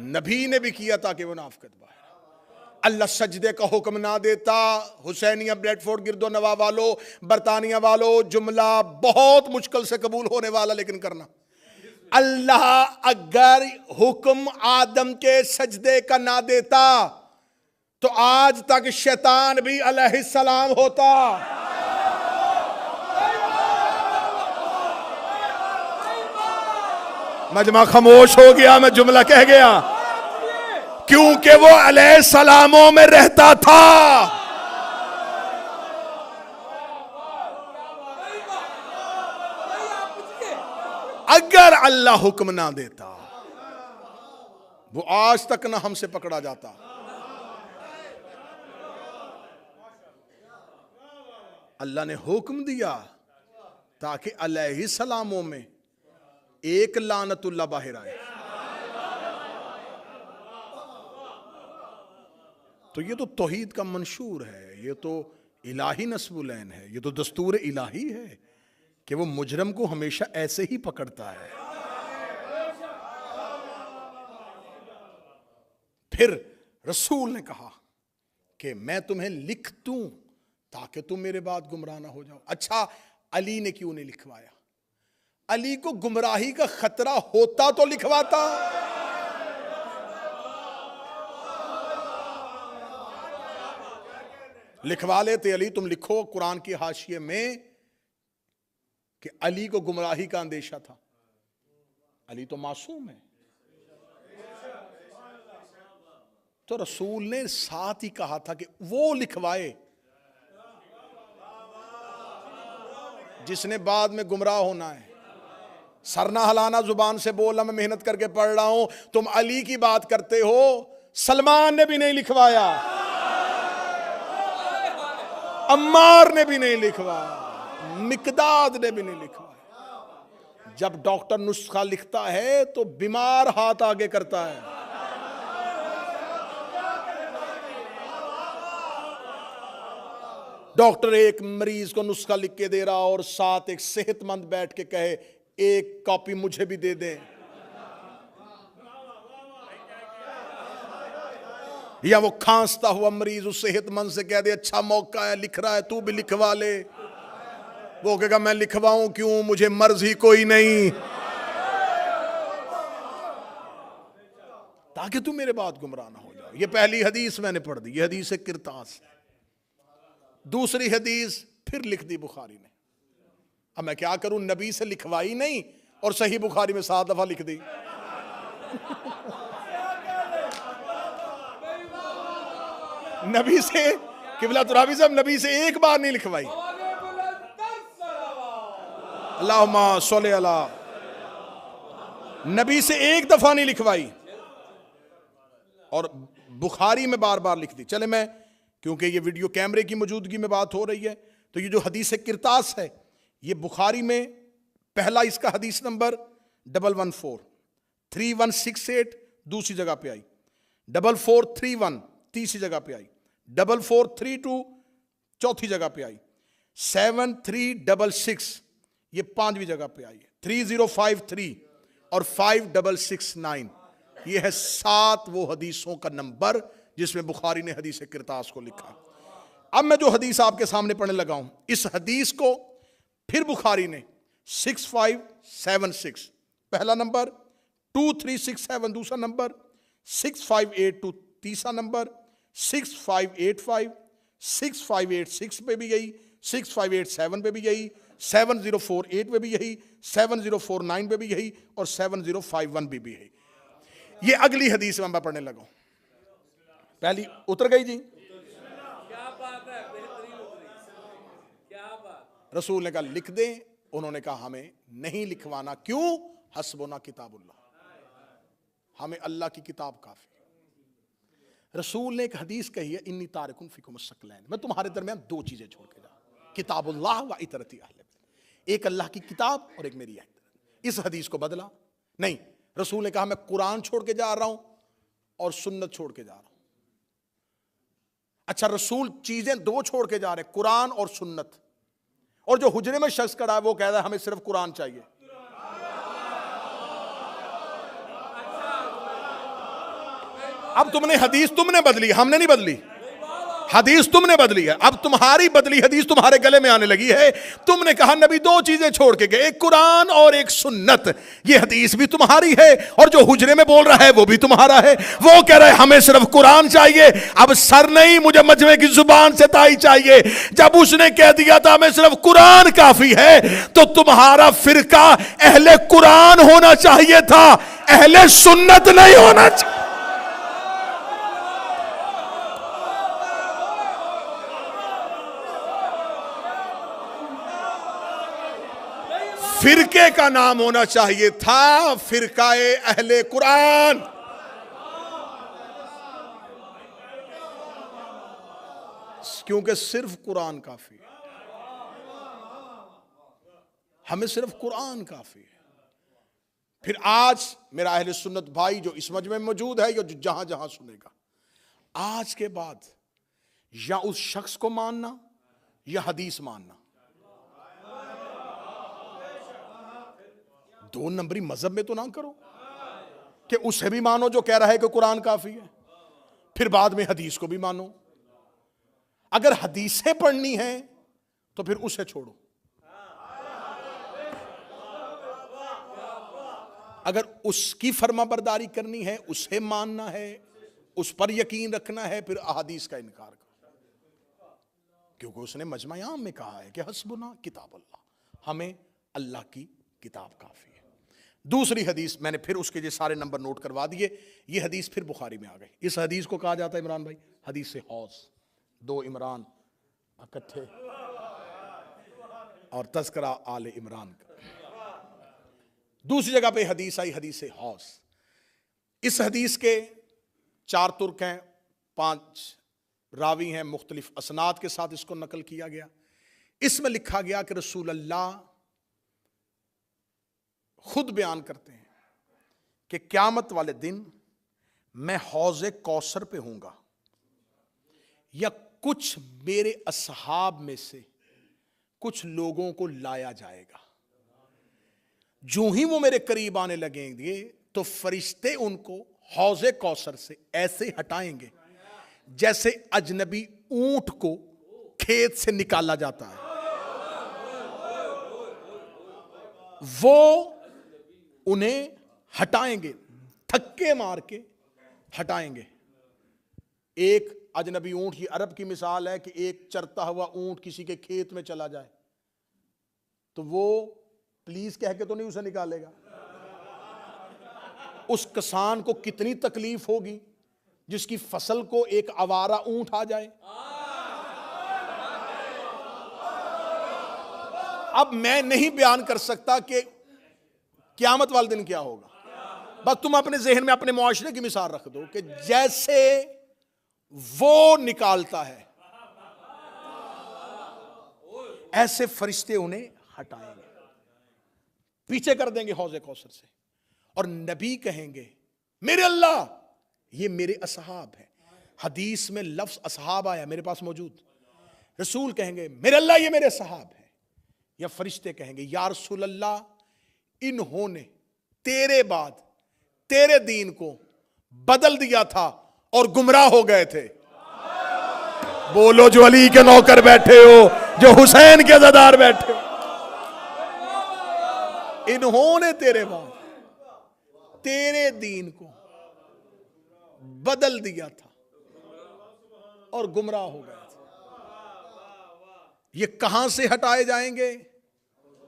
नबी ने भी किया ताकि मुनाफिकत बाहर आए। अल्लाह सजदे का हुक्म ना देता, हुसैनिया ब्रेडफोर्ड गिरदो नवा वालों, बरतानिया वालों, जुमला बहुत मुश्किल से कबूल होने वाला लेकिन करना। अल्लाह अगर हुक्म आदम के सजदे का ना देता तो आज तक शैतान भी अलैहिस्सलाम होता। मजमा खामोश हो गया, मैं जुमला कह गया, क्योंकि वो अलैहिस्सलामों में रहता था। अगर अल्लाह हुक्म ना देता वो आज तक ना हमसे पकड़ा जाता। अल्लाह ने हुक्म दिया ताकि अलैहिस्सलामों में एक लानतुल्लाह बाहर आए। तो ये तो तौहीद का मंशूर है, ये तो इलाही नस्बुलैन है, ये तो दस्तूर इलाही है कि वो मुजरम को हमेशा ऐसे ही पकड़ता है। फिर रसूल ने कहा कि मैं तुम्हें लिख दूं ताकि तुम मेरे बाद गुमराह ना हो जाओ। अच्छा, अली ने क्यों नहीं लिखवाया? अली को गुमराही का खतरा होता तो लिखवाता। लिखवा लेते अली, तुम लिखो कुरान की हाशिए में कि अली को गुमराही का अंदेशा था। अली तो मासूम है। तो रसूल ने साथ ही कहा था कि वो लिखवाए जिसने बाद में गुमराह होना है। सर ना हलाना, जुबान से बोलना, मैं मेहनत करके पढ़ रहा हूं। तुम अली की बात करते हो, सलमान ने भी नहीं लिखवाया, अम्मार ने भी नहीं लिखवाया, मिकदाद ने भी नहीं लिखवाया। जब डॉक्टर नुस्खा लिखता है तो बीमार हाथ आगे करता है। डॉक्टर एक मरीज को नुस्खा लिख के दे रहा और साथ एक सेहतमंद बैठ के कहे एक कॉपी मुझे भी दे दें, या वो खांसता हुआ मरीज उस सेहतमंद से कह दे अच्छा मौका है, लिख रहा है, तू भी लिखवा ले। वो कहेगा मैं लिखवाऊं क्यों, मुझे मर्ज ही कोई नहीं, ताकि तू मेरे बाद गुमराह ना हो जाओ। ये पहली हदीस मैंने पढ़ दी, ये हदीस है किरतास। दूसरी हदीस फिर लिख दी बुखारी ने। अब मैं क्या करूं, नबी से लिखवाई नहीं और सही बुखारी में 7 दफा लिख दी। नबी से, किबला तुराबी साहब, नबी से एक बार नहीं लिखवाई। अल्लाहुम्मा सल्ली अला, नबी से एक दफा नहीं लिखवाई और बुखारी में बार बार लिख दी। चले मैं, क्योंकि ये वीडियो कैमरे की मौजूदगी में बात हो रही है, तो ये जो हदीस किरतास है ये बुखारी में पहला इसका हदीस नंबर 114, 3168 दूसरी जगह पे आई, 4431 तीसरी जगह पे आई, 4432 चौथी जगह पे आई, 7366 ये 5वीं जगह पे आई, 3053 और 5669 ये है 7 वो हदीसों का नंबर जिसमें बुखारी ने हदीस किरतास को लिखा। अब मैं जो हदीस आपके सामने पढ़ने लगा हूं, इस हदीस को फिर बुखारी ने 6576 पहला नंबर, 2367 दूसरा नंबर, 6582 तीसरा नंबर, 6585 6586 पे भी यही, 6587 पे भी यही, 7048 पे भी यही, 7049 पे भी यही और 7051 पे भी यही। ये अगली हदीस में मैं पढ़ने लगा हूं। पहली उतर गई जी, क्या बात है, बेहतरीन उतरी, क्या बात। रसूल ने कहा लिख दें, उन्होंने कहा हमें नहीं लिखवाना, क्यों, हस्बुना किताबुल्लाह, हमें अल्लाह की किताब काफी। रसूल ने एक हदीस कही है, इन्नी तारिकुन फिकुम सकलैन, मैं तुम्हारे दरमियान 2 चीजें छोड़ के जा, किताबुल्लाह व इतरती अहले, एक अल्लाह की किताब और एक मेरी इतरत। इस हदीस को बदला नहीं, रसूल ने कहा मैं कुरान छोड़ के जा रहा हूं और सुन्नत छोड़ के जा रहा हूं। अच्छा, रसूल चीजें 2 छोड़ के जा रहे, कुरान और सुन्नत, और जो हुजरे में शख्स खड़ा है वो कह रहा है हमें सिर्फ कुरान चाहिए। अब तुमने हदीस तुमने बदली, हमने नहीं बदली, हदीस तुमने बदली है। अब तुम्हारी बदली हदीस तुम्हारे गले में आने लगी है। तुमने कहा नबी 2 चीजें छोड़ के गए, एक कुरान और एक सुन्नत। ये हदीस भी तुम्हारी है और जो हुजरे में बोल रहा है वो भी तुम्हारा है। वो कह रहा है हमें सिर्फ कुरान चाहिए। अब सर नहीं, मुझे मजमे की जुबान से ताई चाहिए। जब उसने कह दिया था हमें सिर्फ कुरान काफी है, तो तुम्हारा फिरका अहले कुरान होना चाहिए था, अहले सुन्नत नहीं होना चाहिए। फिरके का नाम होना चाहिए था फिरकाए अहले कुरान। क्योंकि सिर्फ कुरान काफी है, हमें सिर्फ कुरान काफी है। फिर आज मेरा अहले सुन्नत भाई जो इस मजमे में मौजूद है, या जो जहां जहां सुनेगा, आज के बाद या उस शख्स को मानना या हदीस मानना, 2 नंबरी मजहब में तो ना करो कि उसे भी मानो जो कह रहा है कि कुरान काफी है, फिर बाद में हदीस को भी मानो। अगर हदीसें पढ़नी है तो फिर उसे छोड़ो, अगर उसकी फर्माबरदारी करनी है, उसे मानना है, उस पर यकीन रखना है, फिर अहादीस का इनकार करो। क्योंकि उसने मजमा आम में कहा है कि हस्बुना किताबुल्लाह, हमें अल्लाह की किताब काफी है। दूसरी हदीस मैंने फिर उसके जो सारे नंबर नोट करवा दिए, ये हदीस फिर बुखारी में आ गई। इस हदीस को कहा जाता है इमरान भाई हदीस से हौज, 2 इमरान इकट्ठे, और तज़किरा आले इमरान का। दूसरी जगह पे हदीस आई, हदीस हौस। इस हदीस के 4 तुर्क हैं, 5 रावी हैं, मुख्तलिफ असनाद के साथ इसको नकल किया गया। इसमें लिखा गया कि रसूल अल्लाह खुद बयान करते हैं कि क़यामत वाले दिन मैं हौज़े कौसर पे हूंगा, या कुछ मेरे असहाब में से कुछ लोगों को लाया जाएगा। जो ही वो मेरे करीब आने लगेंगे तो फरिश्ते उनको हौज़े कौसर से ऐसे हटाएंगे जैसे अजनबी ऊंट को खेत से निकाला जाता है। वो उन्हें हटाएंगे, धक्के मार के हटाएंगे। एक अजनबी ऊंट, ये अरब की मिसाल है कि एक चरता हुआ ऊंट किसी के खेत में चला जाए तो वो प्लीज कह के तो नहीं उसे निकालेगा। उस किसान को कितनी तकलीफ होगी जिसकी फसल को एक आवारा ऊंट आ जाए। अब मैं नहीं बयान कर सकता कि क़यामत वाले दिन क्या होगा, बस तुम अपने जहन में अपने मुआशरे की मिसाल रख दो कि जैसे वो निकालता है ऐसे फरिश्ते उन्हें हटाएंगे, पीछे कर देंगे हौज़े कौसर से। और नबी कहेंगे मेरे अल्लाह ये मेरे असहाब हैं। हदीस में लफ्ज असहाब आया, मेरे पास मौजूद। रसूल कहेंगे मेरे अल्लाह ये मेरे असहाब हैं, या फरिश्ते कहेंगे या रसूल अल्लाह इन्होंने तेरे बाद तेरे दीन को बदल दिया था और गुमराह हो गए थे। बोलो जो अली के नौकर बैठे हो, जो हुसैन के अज़ादार बैठे हो। इन्होंने तेरे बाद तेरे दीन को बदल दिया था और गुमराह हो गए थे। ये कहां से हटाए जाएंगे?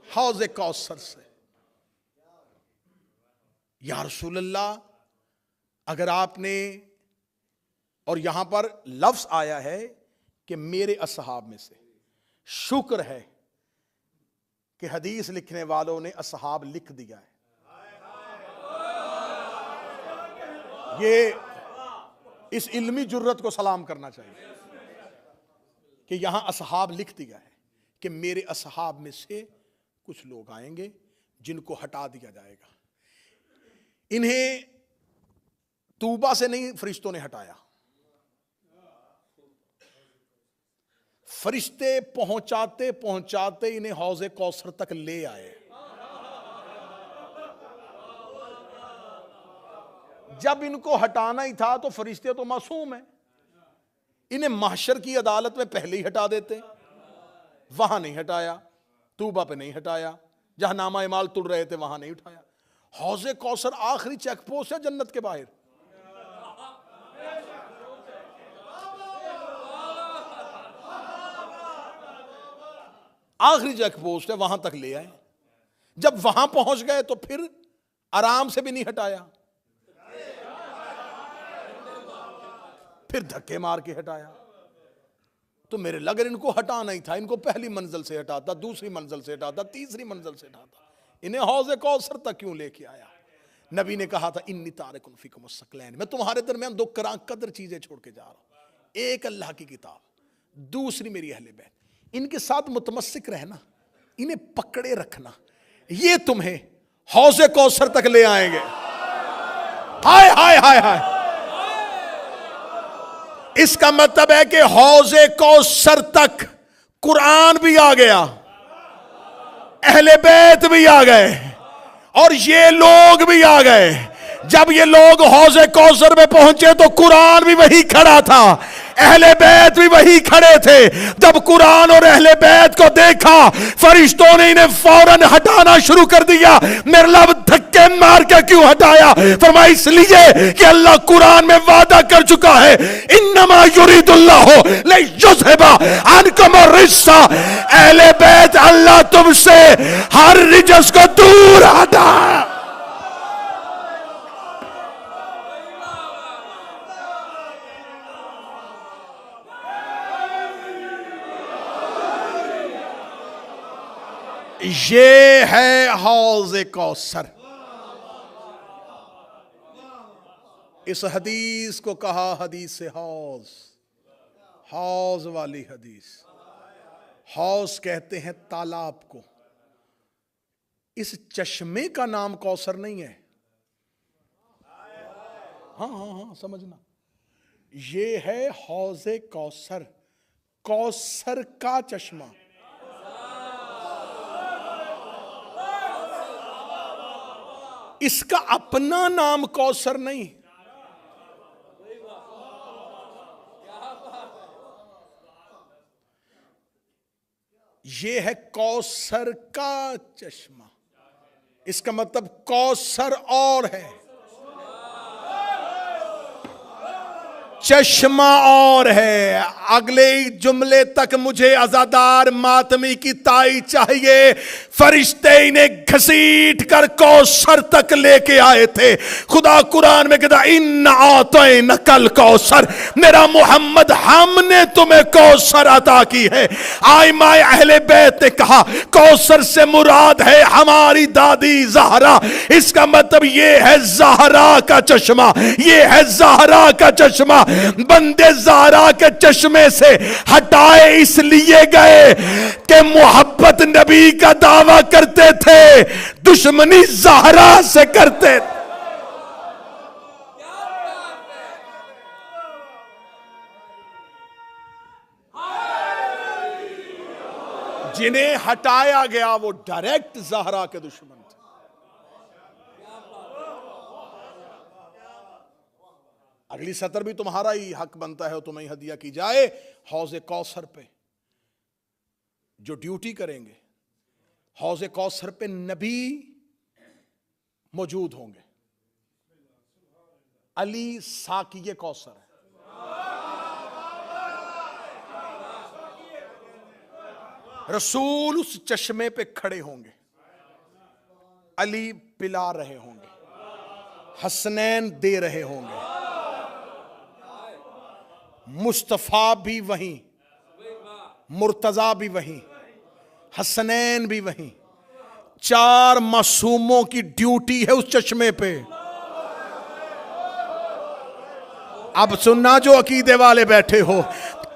हौज़े कौसर से। या रसूल अल्लाह, अगर आपने, और यहां पर लफ्ज आया है कि मेरे असहाब में से, शुक्र है कि हदीस लिखने वालों ने असहाब लिख दिया है। ये इस इल्मी जुर्रत को सलाम करना चाहिए कि यहां असहाब लिख दिया है कि मेरे असहाब में से कुछ लोग आएंगे जिनको हटा दिया जाएगा। इन्हें तूबा से नहीं फरिश्तों ने हटाया, फरिश्ते पहुंचाते पहुंचाते इन्हें हौज़े कौसर तक ले आए। जब इनको हटाना ही था तो फरिश्ते तो मासूम हैं, इन्हें महशर की अदालत में पहले ही हटा देते। वहां नहीं हटाया, तूबा पे नहीं हटाया, जहां नामा इमाल तुड़ रहे थे वहां नहीं उठाया। हौज़े कौसर आखिरी चेक पोस्ट है जन्नत के बाहर। आखिरी चेक पोस्ट है, वहां तक ले आए। जब वहां पहुंच गए तो फिर आराम से भी नहीं हटाया, फिर धक्के मार के हटाया। तो मेरे लग इनको हटाना ही था, इनको पहली मंजिल से हटाता, दूसरी मंजिल से हटाता, तीसरी मंजिल से हटाता, इन्हें हौज़े कौसर तक क्यों लेके आया? नबी ने कहा था इन्नी तारिकुन फीकुम अस्सक़लैन, मैं तुम्हारे दरमियान 2 करां कदर चीजें छोड़ के जा रहा हूं। एक अल्लाह की किताब, दूसरी मेरी अहले बैत। इनके साथ मुतमस्सिक रहना, इन्हें पकड़े रखना, ये तुम्हें हौज़े कौसर तक ले आएंगे। हाय हाय हाय हाय। इसका मतलब है कि हौज़े कौसर तक कुरान भी आ गया, अहले बैत भी आ गए और ये लोग भी आ गए। जब ये लोग हौज़े कौसर में पहुंचे तो कुरान भी वही खड़ा था, अहले बैत भी वही खड़े थे। जब कुरान और अहले बैत को देखा, फरिश्तों ने इन्हें फौरन हटाना शुरू कर दिया। मेरे लब धक्के मार के क्यों हटाया? फरमाया इसलिए कि अल्लाह कुरान में वादा कर चुका है, इन्नमा युरीदुल्लाहु लियुज़हिबा अन्कुम अर्रिज्सा। अहले बैत, अल्लाह तुमसे हर रिजस को दूर हटा। ये है हौज़ कौसर। इस हदीस को कहा हदीस हौज़, हौज़ वाली हदीस। हौज़ कहते हैं तालाब को। इस चश्मे का नाम कौसर नहीं है। हाँ हाँ हाँ, समझना, ये है हौज़े कौसर, कौसर का चश्मा। इसका अपना नाम कौसर नहीं। ये है कौसर का चश्मा। इसका मतलब कौसर और है, चश्मा और है। अगले जुमले तक मुझे अज़ादार मातमी की ताई चाहिए। फरिश्ते इन्हें घसीट कर कौसर तक लेके आए थे। खुदा कुरान में कहता इन्ना आतैना कल कौसर, मेरा मोहम्मद हमने तुम्हें कौसर अता की है। आइमाए अहले बैत ने कहा कौसर से मुराद है हमारी दादी ज़हरा। इसका मतलब ये है ज़हरा का चश्मा, ये है ज़हरा का चश्मा। बंदे ज़हरा के चश्मे से हटाए इसलिए गए कि मोहब्बत नबी का दावा करते थे, दुश्मनी ज़हरा से करते थे। जिन्हें हटाया गया वो डायरेक्ट ज़हरा के दुश्मन थे। अगली सतर भी तुम्हारा ही हक बनता है, तुम्हें हदिया की जाए। हौज़े कौसर पे जो ड्यूटी करेंगे, हौज़े कौसर पे नबी मौजूद होंगे। अली साकिये कौसर है। रसूल उस चश्मे पे खड़े होंगे, अली पिला रहे होंगे, हसनैन दे रहे होंगे, मुस्तफा भी वहीं, मुर्तजा भी वहीं, हसनैन भी वहीं। 4 मासूमों की ड्यूटी है उस चश्मे पे। अब सुनना जो अकीदे वाले बैठे हो,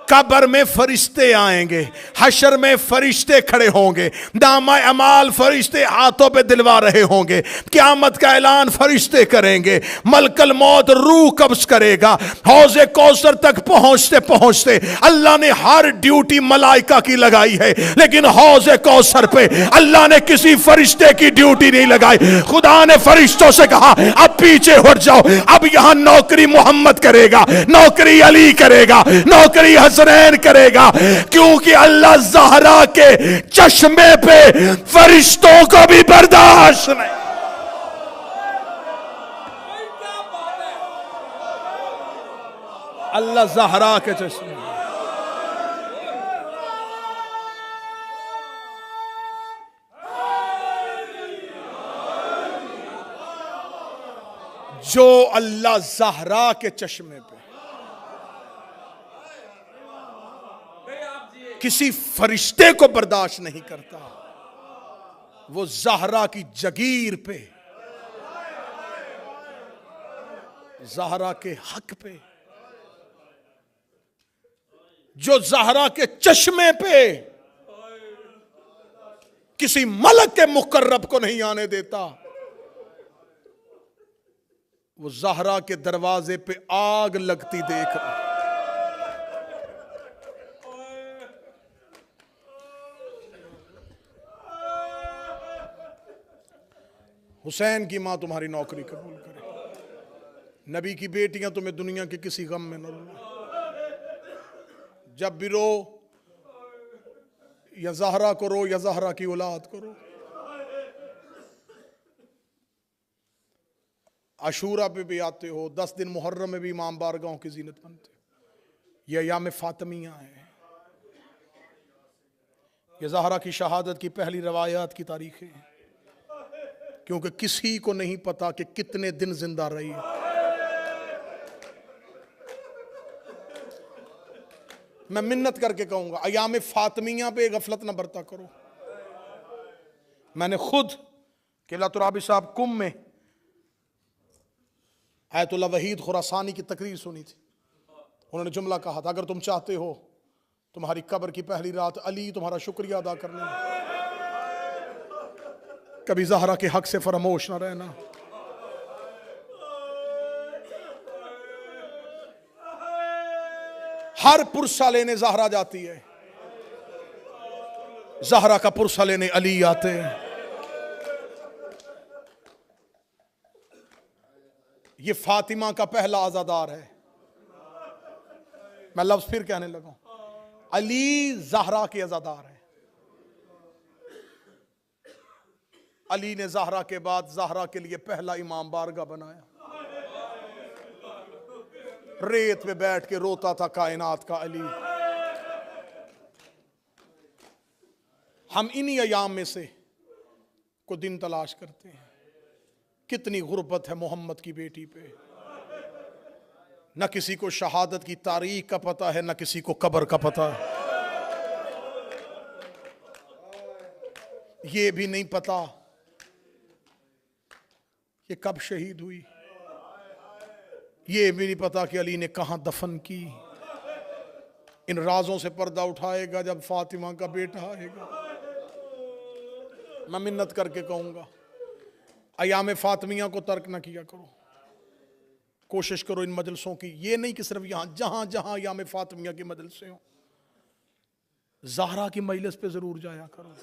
कब्र में फरिश्ते आएंगे, हशर में फरिश्ते खड़े होंगे, दामा अमाल फरिश्ते हाथों पे दिलवा रहे होंगे, क़यामत का ऐलान फरिश्ते करेंगे, मलकल मौत रूह कब्ज करेगा। हौज़े कौसर तक पहुंचते पहुंचते अल्लाह ने हर ड्यूटी मलाइका की लगाई है, लेकिन हौज़े कौसर पे अल्लाह ने किसी फरिश्ते की ड्यूटी नहीं लगाई। खुदा ने फरिश्तों से कहा अब पीछे हट जाओ, अब यहां नौकरी मोहम्मद करेगा, नौकरी अली करेगा, नौकरी हसनैन करेगा, क्योंकि अल्लाह ज़हरा के चश्मे पे फरिश्तों को भी बर्दाश्त नहीं। अल्लाह ज़हरा के चश्मे, जो अल्लाह ज़हरा के चश्मे पे किसी फरिश्ते को बर्दाश्त नहीं करता, वो ज़हरा की जगीर पे, ज़हरा के हक पे, जो ज़हरा के चश्मे पे किसी मलक के मुकर्रब को नहीं आने देता, वो ज़हरा के दरवाजे पे आग लगती देख रहा। हुसैन की मां तुम्हारी नौकरी कबूल करे, नबी की बेटियां तुम्हें दुनिया के किसी गम में न रुलाएं। जब भी रो या ज़हरा को रो या ज़हरा की औलाद को रो। आशूरा पे भी आते हो, 10 दिन मुहर्रम में भी इमाम बारगाहों की जीनत बनते हो। यह अयाम फातिमिया है, यह ज़हरा की शहादत की पहली रवायात की तारीखें हैं, क्योंकि किसी को नहीं पता कि कितने दिन जिंदा रही है। मैं मिन्नत करके कहूंगा अयाम फातिमिया पे गफलत न बरता करो। मैंने खुद क़िबला तुराबी साहब कुम में आयतुल्लाह वहीद खुरासानी की तकरीर सुनी थी। उन्होंने जुमला कहा था, अगर तुम चाहते हो तुम्हारी कब्र की पहली रात अली तुम्हारा शुक्रिया अदा करने में, कभी ज़हरा के हक से फरामोश ना रहना। हर पुरसा लेने ज़हरा जाती है, ज़हरा का पुरसा लेने अली आते हैं। ये फातिमा का पहला आज़ादार है। मैं लफ्ज़ फिर कहने लगा, अली ज़हरा के आज़ादार है। अली ने ज़हरा के बाद ज़हरा के लिए पहला इमाम बारगाह बनाया। रेत पे बैठ के रोता था कायनात का अली। हम इन्हीं अयाम में से को दिन तलाश करते हैं। कितनी गुर्बत है मोहम्मद की बेटी पे। न किसी को शहादत की तारीख का पता है, न किसी को कब्र का पता है। ये भी नहीं पता कि कब शहीद हुई। ये भी नहीं पता कि अली ने कहां दफन की। इन राजों से पर्दा उठाएगा जब फातिमा का बेटा आएगा। मैं मिन्नत करके कहूंगा, अयाम फातिमिया को तर्क ना किया करो। कोशिश करो इन मजलिसों की, ये नहीं कि सिर्फ यहां, जहां जहां अयाम फातिमिया की मजलिसें हो, ज़हरा की मजलिस पे जरूर जाया करो।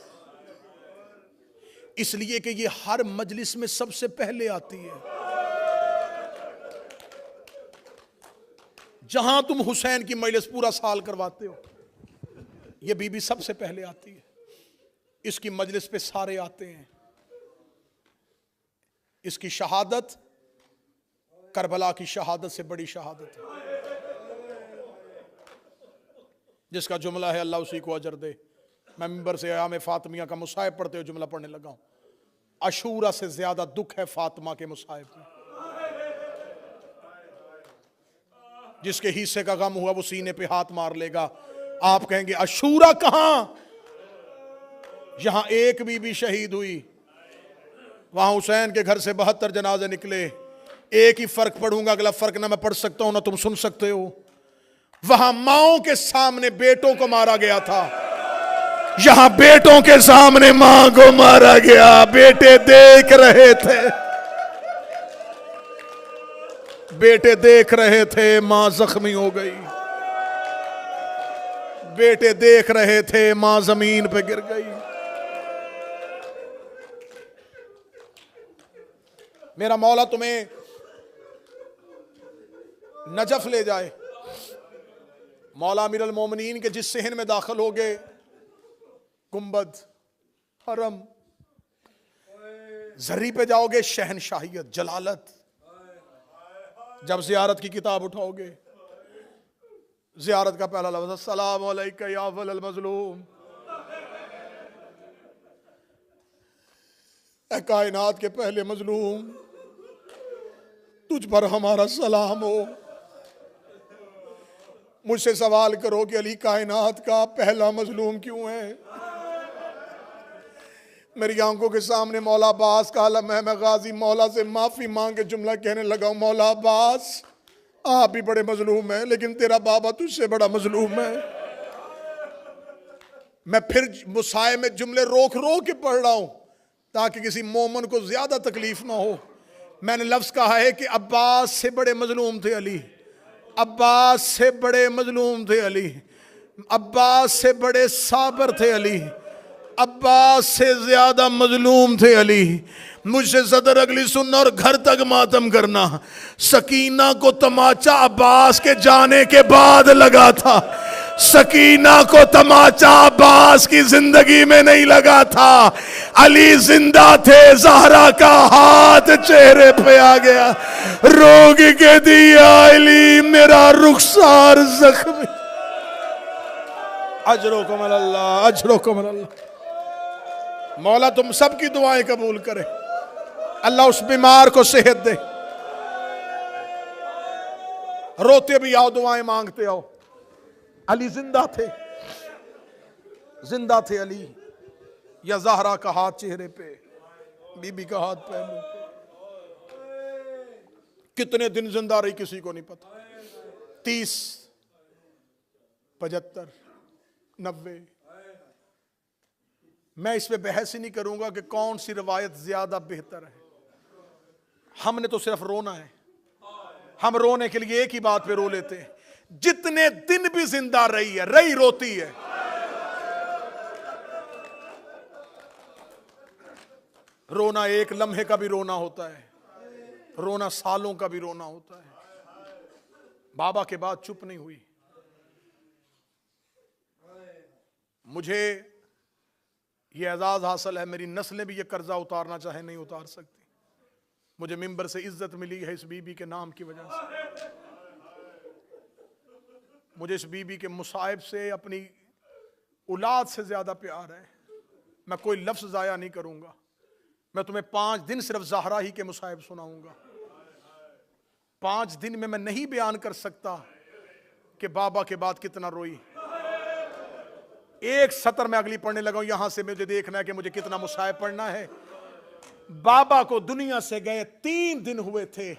इसलिए कि ये हर मजलिस में सबसे पहले आती है। जहां तुम हुसैन की मजलिस पूरा साल करवाते हो, ये बीबी सबसे पहले आती है। इसकी मजलिस पे सारे आते हैं। इसकी शहादत करबला की शहादत से बड़ी शहादत है। जिसका जुमला है अल्लाह उसी को अजर दे। मैं मिंबर से अयाम फातिमिया का मुसाहिब पढ़ते हुए जुमला पढ़ने लगा हूं, अशूरा से ज्यादा दुख है फातिमा के मुसाहिब में। जिसके हिस्से का गम हुआ वो सीने पे हाथ मार लेगा। आप कहेंगे अशूरा कहां? जहां एक बीबी शहीद हुई, वहां हुसैन के घर से 72 जनाजे निकले। एक ही फर्क पढ़ूंगा, अगला फर्क ना मैं पढ़ सकता हूं ना तुम सुन सकते हो। वहां माओं के सामने बेटों को मारा गया था, यहां बेटों के सामने मां को मारा गया। बेटे देख रहे थे, बेटे देख रहे थे, मां जख्मी हो गई। बेटे देख रहे थे, मां जमीन पे गिर गई। मेरा मौला तुम्हें नजफ ले जाए। मौला अमीर अल मोमिनीन के जिस सहन में दाखिल हो गए, गुंबद, हरम, जर्री पे जाओगे, शहनशाहियत, जलालत। जब जियारत की किताब उठाओगे, जियारत का पहला लफ्ज़ अस्सलामु अलैका या अव्वल मज़लूम। ऐ कायनात के पहले मजलूम, तुझ पर हमारा सलाम हो। मुझसे सवाल करो कि अली कायनात का पहला मजलूम क्यों है। मेरी आंखों के सामने मौला अब्बास का आलम है। मैं गाजी मौला से माफी मांग के जुमला कहने लगा, मौला अब्बास आप भी बड़े मजलूम हैं, लेकिन तेरा बाबा तुझसे बड़ा मजलूम है। मैं फिर मुसाए में जुमले रोक रोक के पढ़ रहा हूं ताकि किसी मोमन को ज्यादा तकलीफ ना हो। मैंने लफ्ज कहा है कि अब्बास से बड़े मजलूम थे अली, अब्बास से बड़े मजलूम थे अली, अब्बास से बड़े साबर थे अली, अब्बास से ज्यादा मजलूम थे अली। मुझसे सदर अगली सुनना और घर तक मातम करना। सकीना को तमाचा अब्बास के जाने के बाद लगा था। सकीना को तमाचा अब्बास की जिंदगी में नहीं लगा था। अली जिंदा थे, ज़हरा का हाथ चेहरे पे आ गया, रोग के दिया अली मेरा रुखसार जख्मी। अजरो कमल अल्लाह, अजरो कमल अल्लाह। मौला तुम सबकी दुआएं कबूल करे। अल्लाह उस बीमार को सेहत दे। रोते भी आओ, दुआएं मांगते आओ। अली जिंदा थे, जिंदा थे अली। या ज़हरा का हाथ चेहरे पे, बीबी का हाथ पहलू पे। कितने दिन जिंदा रही किसी को नहीं पता, 30, 75, 90। मैं इस पे बहस ही नहीं करूंगा कि कौन सी रवायत ज्यादा बेहतर है। हमने तो सिर्फ रोना है। हम रोने के लिए एक ही बात पे रो लेते हैं, जितने दिन भी जिंदा रही है, रही रोती है। रोना एक लम्हे का भी रोना होता है, रोना सालों का भी रोना होता है। बाबा के बाद चुप नहीं हुई। मुझे ये एजाज हासिल है, मेरी नस्लें भी ये कर्जा उतारना चाहे नहीं उतार सकती। मुझे मिंबर से इज्जत मिली है इस बीबी के नाम की वजह से। मुझे इस बीबी के मुसाइब से अपनी औलाद से ज्यादा प्यार है। मैं कोई लफ्ज जाया नहीं करूंगा। मैं तुम्हें 5 दिन सिर्फ ज़हरा ही के मुसाइब सुनाऊंगा। 5 दिन में मैं नहीं बयान कर सकता कि बाबा के बाद कितना रोई। एक सतर में अगली पढ़ने लगा हूं, यहां से मुझे देखना है कि मुझे कितना मुसाइब पढ़ना है। बाबा को दुनिया से गए 3 दिन हुए थे,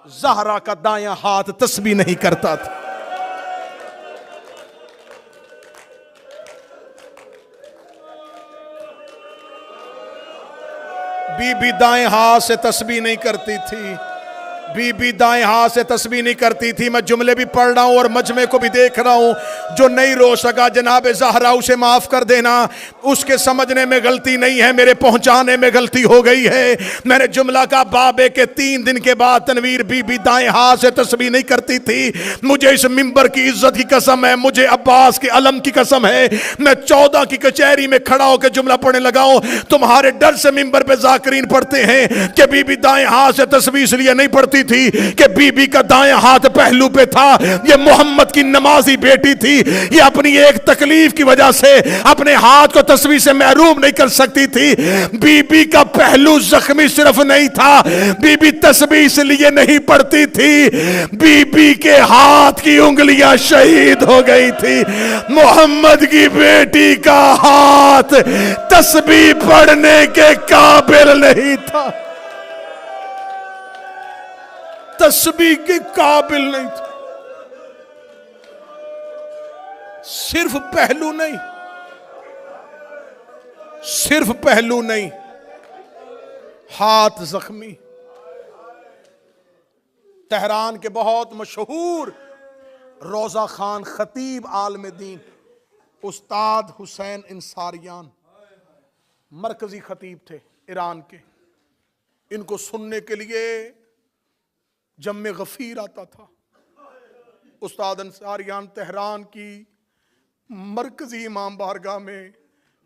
ज़हरा का दायां हाथ तस्बीह नहीं करता था। बीबी दाएं हाथ से तस्बीह नहीं करती थी। बीबी दाएं हाथ से तस्बीह नहीं करती थी। मैं जुमले भी पढ़ रहा हूं और मजमे को भी देख रहा हूं। जो नहीं रो सका जनाब ज़हरा, उसे माफ कर देना। उसके समझने में गलती नहीं है, मेरे पहुंचाने में गलती हो गई है। मैंने जुमला का बाबे के 3 दिन के बाद तनवीर बीबी दाएं हाथ से तस्बीह नहीं करती थी। मुझे इस मिंबर की इज्जत की कसम है, मुझे अब्बास के अलम की कसम है। मैं 14 की कचहरी में खड़ा होकर जुमला पढ़ने लगा हूं। तुम्हारे डर से मिंबर पे जाकिरीन पढ़ते हैं कि बीबी दाएं हाथ से तस्बीह इसलिए नहीं पढ़ती थी कि बीबी का दायां हाथ पहलू पे था। ये मोहम्मद की नमाजी बेटी थी। ये अपनी एक तकलीफ की वजह से अपने हाथ को तस्बीह से महरूम नहीं कर सकती थी। बीबी का पहलू जख्मी सिर्फ नहीं था, बीबी तस्बीह इसलिए नहीं पढ़ती थी, बीबी के हाथ की उंगलियां शहीद हो गई थी। मोहम्मद की बेटी का हाथ तस्बीह पढ़ने के काबिल नहीं था, तस्बीह के काबिल नहीं था। सिर्फ पहलू नहीं, सिर्फ पहलू नहीं, हाथ जख्मी। तेहरान के बहुत मशहूर रोजा खान खतीब आलम दीन उस्ताद हुसैन इंसारियान मरकजी खतीब थे ईरान के। इनको सुनने के लिए जम्मे गफीर आता था। उस्ताद अंसारियान तेहरान की मरकजी इमाम बारगाह में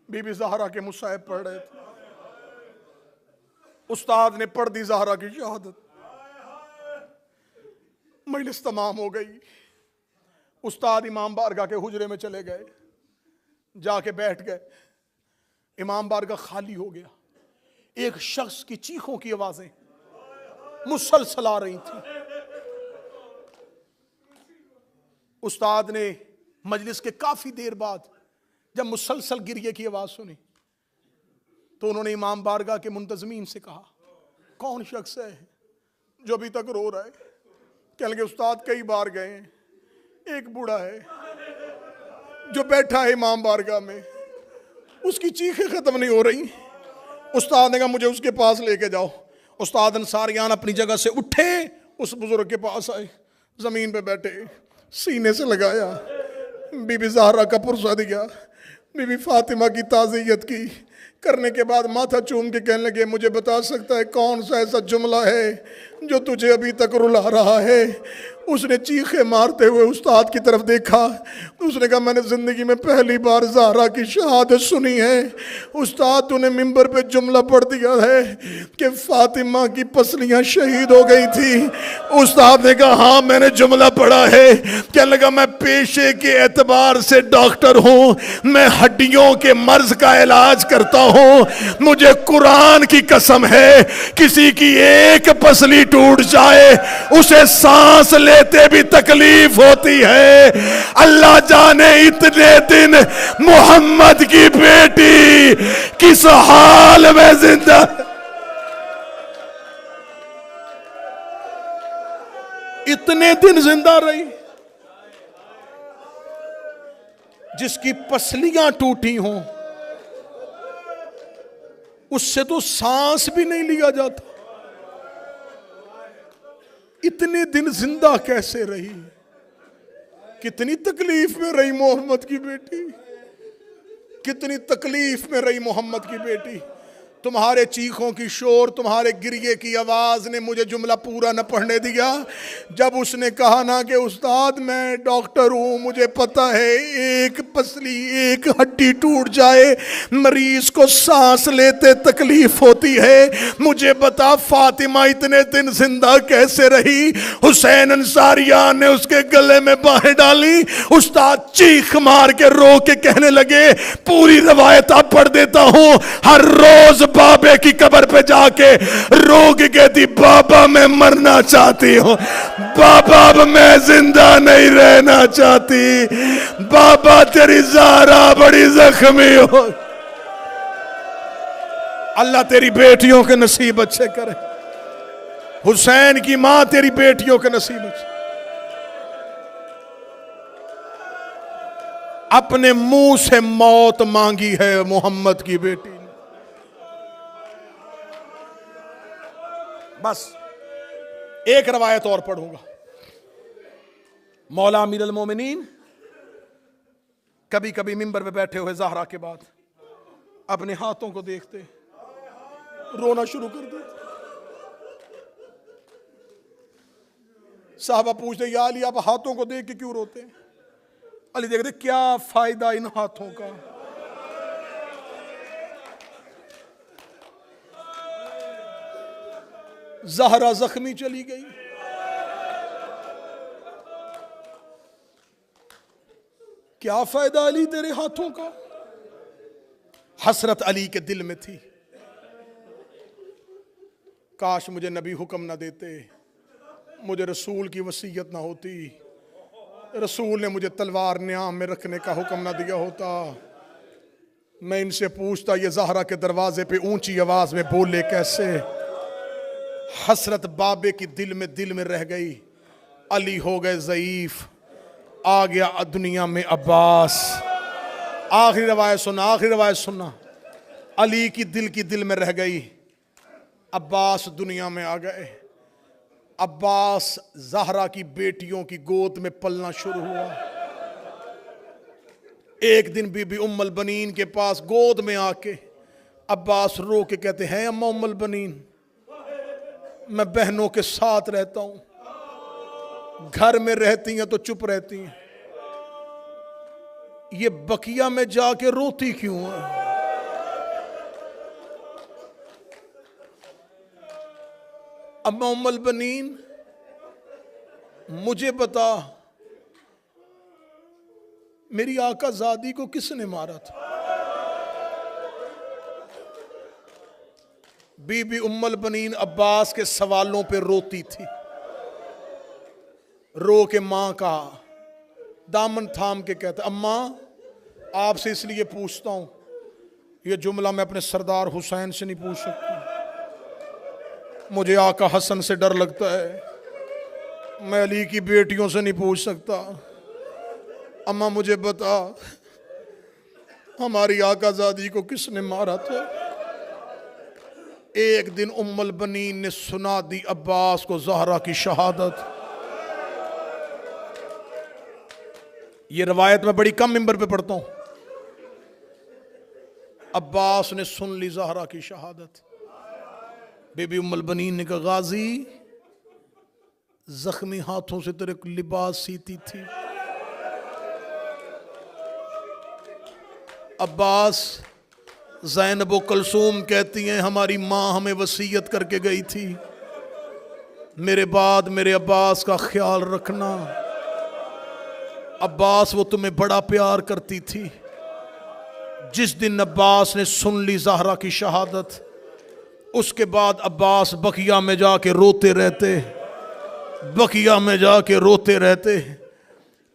बीबी ज़हरा के मुसाइब पढ़ रहे थे। उस्ताद ने पढ़ दी ज़हरा की शहादत। मजलिस तमाम हो गई। उस्ताद इमाम बारगाह के हुजरे में चले गए, जाके बैठ गए। इमाम बारगाह खाली हो गया। एक शख्स की चीखों की आवाजें मुसलसल आ रही थी। उस्ताद ने मजलिस के काफी देर बाद जब मुसलसल गिरिए की आवाज सुनी तो उन्होंने इमाम बारगाह के मुंतजमीन से कहा, कौन शख्स है जो अभी तक रो रहा है? कहने लगे, उस्ताद कई बार गए हैं, एक बूढ़ा है जो बैठा है इमाम बारगाह में, उसकी चीखें खत्म नहीं हो रही। उस्ताद ने कहा, मुझे उसके पास लेके जाओ। उस्ताद अंसारियान अपनी जगह से उठे, उस बुजुर्ग के पास आए, जमीन पे बैठे, सीने से लगाया, बीबी ज़हरा का पुरसा दिया, बीबी फातिमा की ताज़ियत की। करने के बाद माथा चूम के कहने लगे, मुझे बता सकता है कौन सा ऐसा जुमला है जो तुझे अभी तक रुला रहा है? उसने चीखे मारते हुए उस्ताद की तरफ देखा। उसने कहा, मैंने जिंदगी में पहली बार ज़हरा की शहादत सुनी है। उस्ताद तूने मिंबर पे जुमला पढ़ दिया है कि फातिमा की पसलियां शहीद हो गई थी। उस्ताद ने कहा, हाँ मैंने जुमला पढ़ा है। क्या लगा, मैं पेशे के एतबार से डॉक्टर हूँ, मैं हड्डियों के मर्ज का इलाज करता हूँ। मुझे कुरान की कसम है, किसी की एक पसली टूट जाए उसे सांस लेते भी तकलीफ होती है। अल्लाह जाने इतने दिन मोहम्मद की बेटी किस हाल में जिंदा, इतने दिन जिंदा रही, जिसकी पसलियां टूटी हों उससे तो सांस भी नहीं लिया जाता। इतने दिन जिंदा कैसे रही? कितनी तकलीफ में रही मोहम्मद की बेटी, कितनी तकलीफ में रही मोहम्मद की बेटी। तुम्हारे चीखों की शोर, तुम्हारे गिरिए की आवाज ने मुझे जुमला पूरा न पढ़ने दिया। जब उसने कहा ना कि उस्ताद मैं डॉक्टर हूं, मुझे पता है एक पसली एक हड्डी टूट जाए मरीज को सांस लेते तकलीफ होती है, मुझे बता फातिमा इतने दिन जिंदा कैसे रही? हुसैन अंसारिया ने उसके गले में बाहें डाली। उस्ताद चीख मार के रो के कहने लगे, पूरी रवायत आप पढ़ देता हूं। हर रोज बाबे की कब्र पे जाके रो के कहती, बाबा मैं मरना चाहती हूं, बाबा अब मैं जिंदा नहीं रहना चाहती, बाबा तेरी ज़हरा बड़ी जख्मी हो। अल्लाह तेरी बेटियों के नसीब अच्छे करे। हुसैन की मां तेरी बेटियों के नसीब अच्छे। अपने मुंह से मौत मांगी है मोहम्मद की बेटी ने। बस एक रवायत और पढ़ूंगा। मौला अमीरुल मोमिनीन कभी कभी मिंबर पे बैठे हुए ज़हरा के बाद अपने हाथों को देखते रोना शुरू कर देते। साहबा पूछते, या अली आप हाथों को देख के क्यों रोते हैं? अली देखते, क्या फायदा इन हाथों का, ज़हरा जख्मी चली गई। क्या फायदा अली तेरे हाथों का? हसरत अली के दिल में थी, काश मुझे नबी हुक्म ना देते, मुझे रसूल की वसीयत ना होती, रसूल ने मुझे तलवार न्याम में रखने का हुक्म ना दिया होता। मैं इनसे पूछता, ये ज़हरा के दरवाजे पे ऊंची आवाज में बोले कैसे? हसरत बाबे की दिल में रह गई। अली हो गए ज़ईफ, आ गया दुनिया में अब्बास। आखिरी रवायत सुना, आखिरी रवायत सुना। अली की दिल में रह गई, अब्बास दुनिया में आ गए। अब्बास ज़हरा की बेटियों की गोद में पलना शुरू हुआ। एक दिन बीबी उम्मुल बनीन के पास गोद में आके अब्बास रो के कहते हैं, अम्मा उम्मुल बनीन मैं बहनों के साथ रहता हूं, घर में रहती हैं तो चुप रहती हैं, ये बकिया में जाके रोती क्यों है? अम्मा उम्मुल बनीन मुझे बता, मेरी आका ज़ादी को किसने मारा था? बीबी उम्मुल बनीन अब्बास के सवालों पे रोती थी। रो के मां का दामन थाम के कहता, अम्मा आपसे इसलिए पूछता हूं, यह जुमला मैं अपने सरदार हुसैन से नहीं पूछ सकता, मुझे आका हसन से डर लगता है, मैं अली की बेटियों से नहीं पूछ सकता। अम्मा मुझे बता, हमारी आकाज़ादी को किसने मारा था? एक दिन उम्मुल बनीन ने सुना दी अब्बास को ज़हरा की शहादत। ये रवायत मैं बड़ी कम मिंबर पे पढ़ता हूं। अब्बास ने सुन ली ज़हरा की शहादत। बीबी उम्मुल बनीन ने कहा, गाजी जख्मी हाथों से तेरे लिबास सीती थी। अब्बास ज़ैनब कलसूम कहती हैं, हमारी माँ हमें वसीयत करके गई थी, मेरे बाद मेरे अब्बास का ख्याल रखना। अब्बास वो तुम्हें बड़ा प्यार करती थी। जिस दिन अब्बास ने सुन ली ज़हरा की शहादत, उसके बाद अब्बास बकिया में जाके रोते रहते, बकिया में जाके रोते रहते।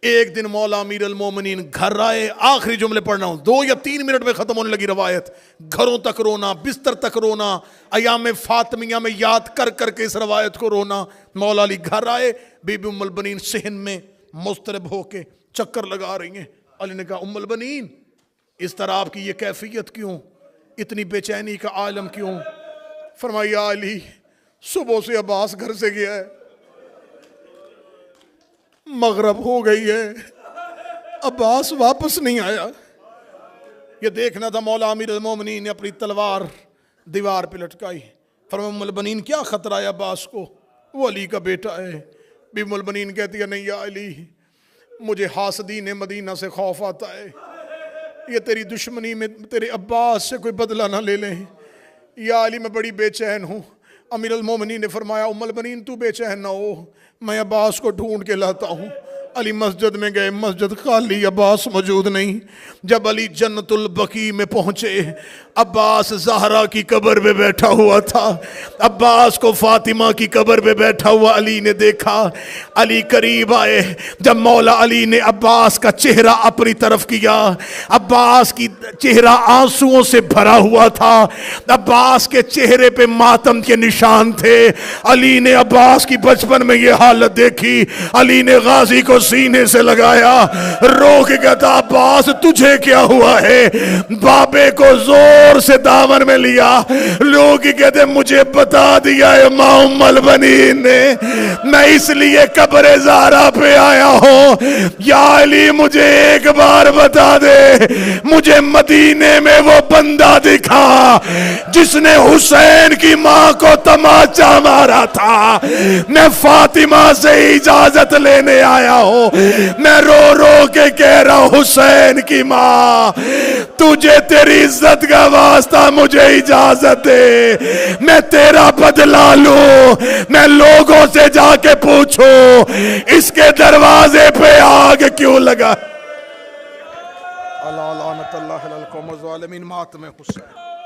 एक दिन मौला अमीर अल मोमिनीन घर आए, आखिरी जुमले पढ़ रहा हूं, 2 या 3 मिनट में खत्म होने लगी रवायत। घरों तक रोना, बिस्तर तक रोना, अयाम फातिमिया में याद कर करके इस रवायत को रोना। मौला अली घर आए, बीबी उम्मुल बनीन सहन में मुस्तरब होके चक्कर लगा रही हैं। अली ने कहा उम्मुल बनीन इस तरह आपकी ये कैफियत क्यों, इतनी बेचैनी का आलम क्यों? फरमाया अली सुबह से अब्बास घर से गया है, मगरब हो गई है, अब्बास वापस नहीं आया। ये देखना था मौला अमीर अल मोमिनीन ने अपनी तलवार दीवार पे लटकाई। फरमाया उम्मुल बनीन क्या खतरा है अब्बास को, वो अली का बेटा है। बीबी उम्मुल बनीन कहती है नहीं या अली, मुझे हासदीन मदीना से खौफ आता है, ये तेरी दुश्मनी में तेरे अब्बास से कोई बदला ना ले लें। या अली मैं बड़ी बेचैन हूँ। अमीर अल मोमिनीन ने फरमाया उम्मुल बनीन तू बेचैन ना हो, मैं अब्बास को ढूंढ के लाता हूँ। अली मस्जिद में गए, मस्जिद खाली, अब्बास मौजूद नहीं। जब अली जन्नतुल बकी में पहुंचे, अब्बास ज़हरा की कब्र पे बैठा हुआ था। अब्बास को फातिमा की कब्र पे बैठा हुआ अली ने देखा। अली करीब आए, जब मौला अली ने अब्बास का चेहरा अपनी तरफ किया, अब्बास की चेहरा आंसुओं से भरा हुआ था। अब्बास के चेहरे पे मातम के निशान थे। अली ने अब्बास की बचपन में ये हालत देखी। अली ने गाजी को सीने से लगाया, रो के कहता अब्बास तुझे क्या हुआ है? बाबे को जोर से दामन में लिया। लोग कहते मुझे बता दिया है मां उम्मुल बनीन ने, मैं इसलिए कब्र ज़हरा पे आया हूं। या अली मुझे एक बार बता दे, मुझे मदीने में वो बंदा दिखा जिसने हुसैन की मां को तमाचा मारा था। मैं फातिमा से इजाजत लेने आया हूं। मैं रो रो के कह रहा हूं हुसैन की मां तुझे तेरी इज्जत का वास्ता मुझे इजाजत दे, मैं तेरा बदला लूं। मैं लोगों से जाके पूछूं इसके दरवाजे पे आग क्यों लगा। अल्लाह लानतुल्लाह अलल कौम ज़ालिमीन। मातम हुसैन।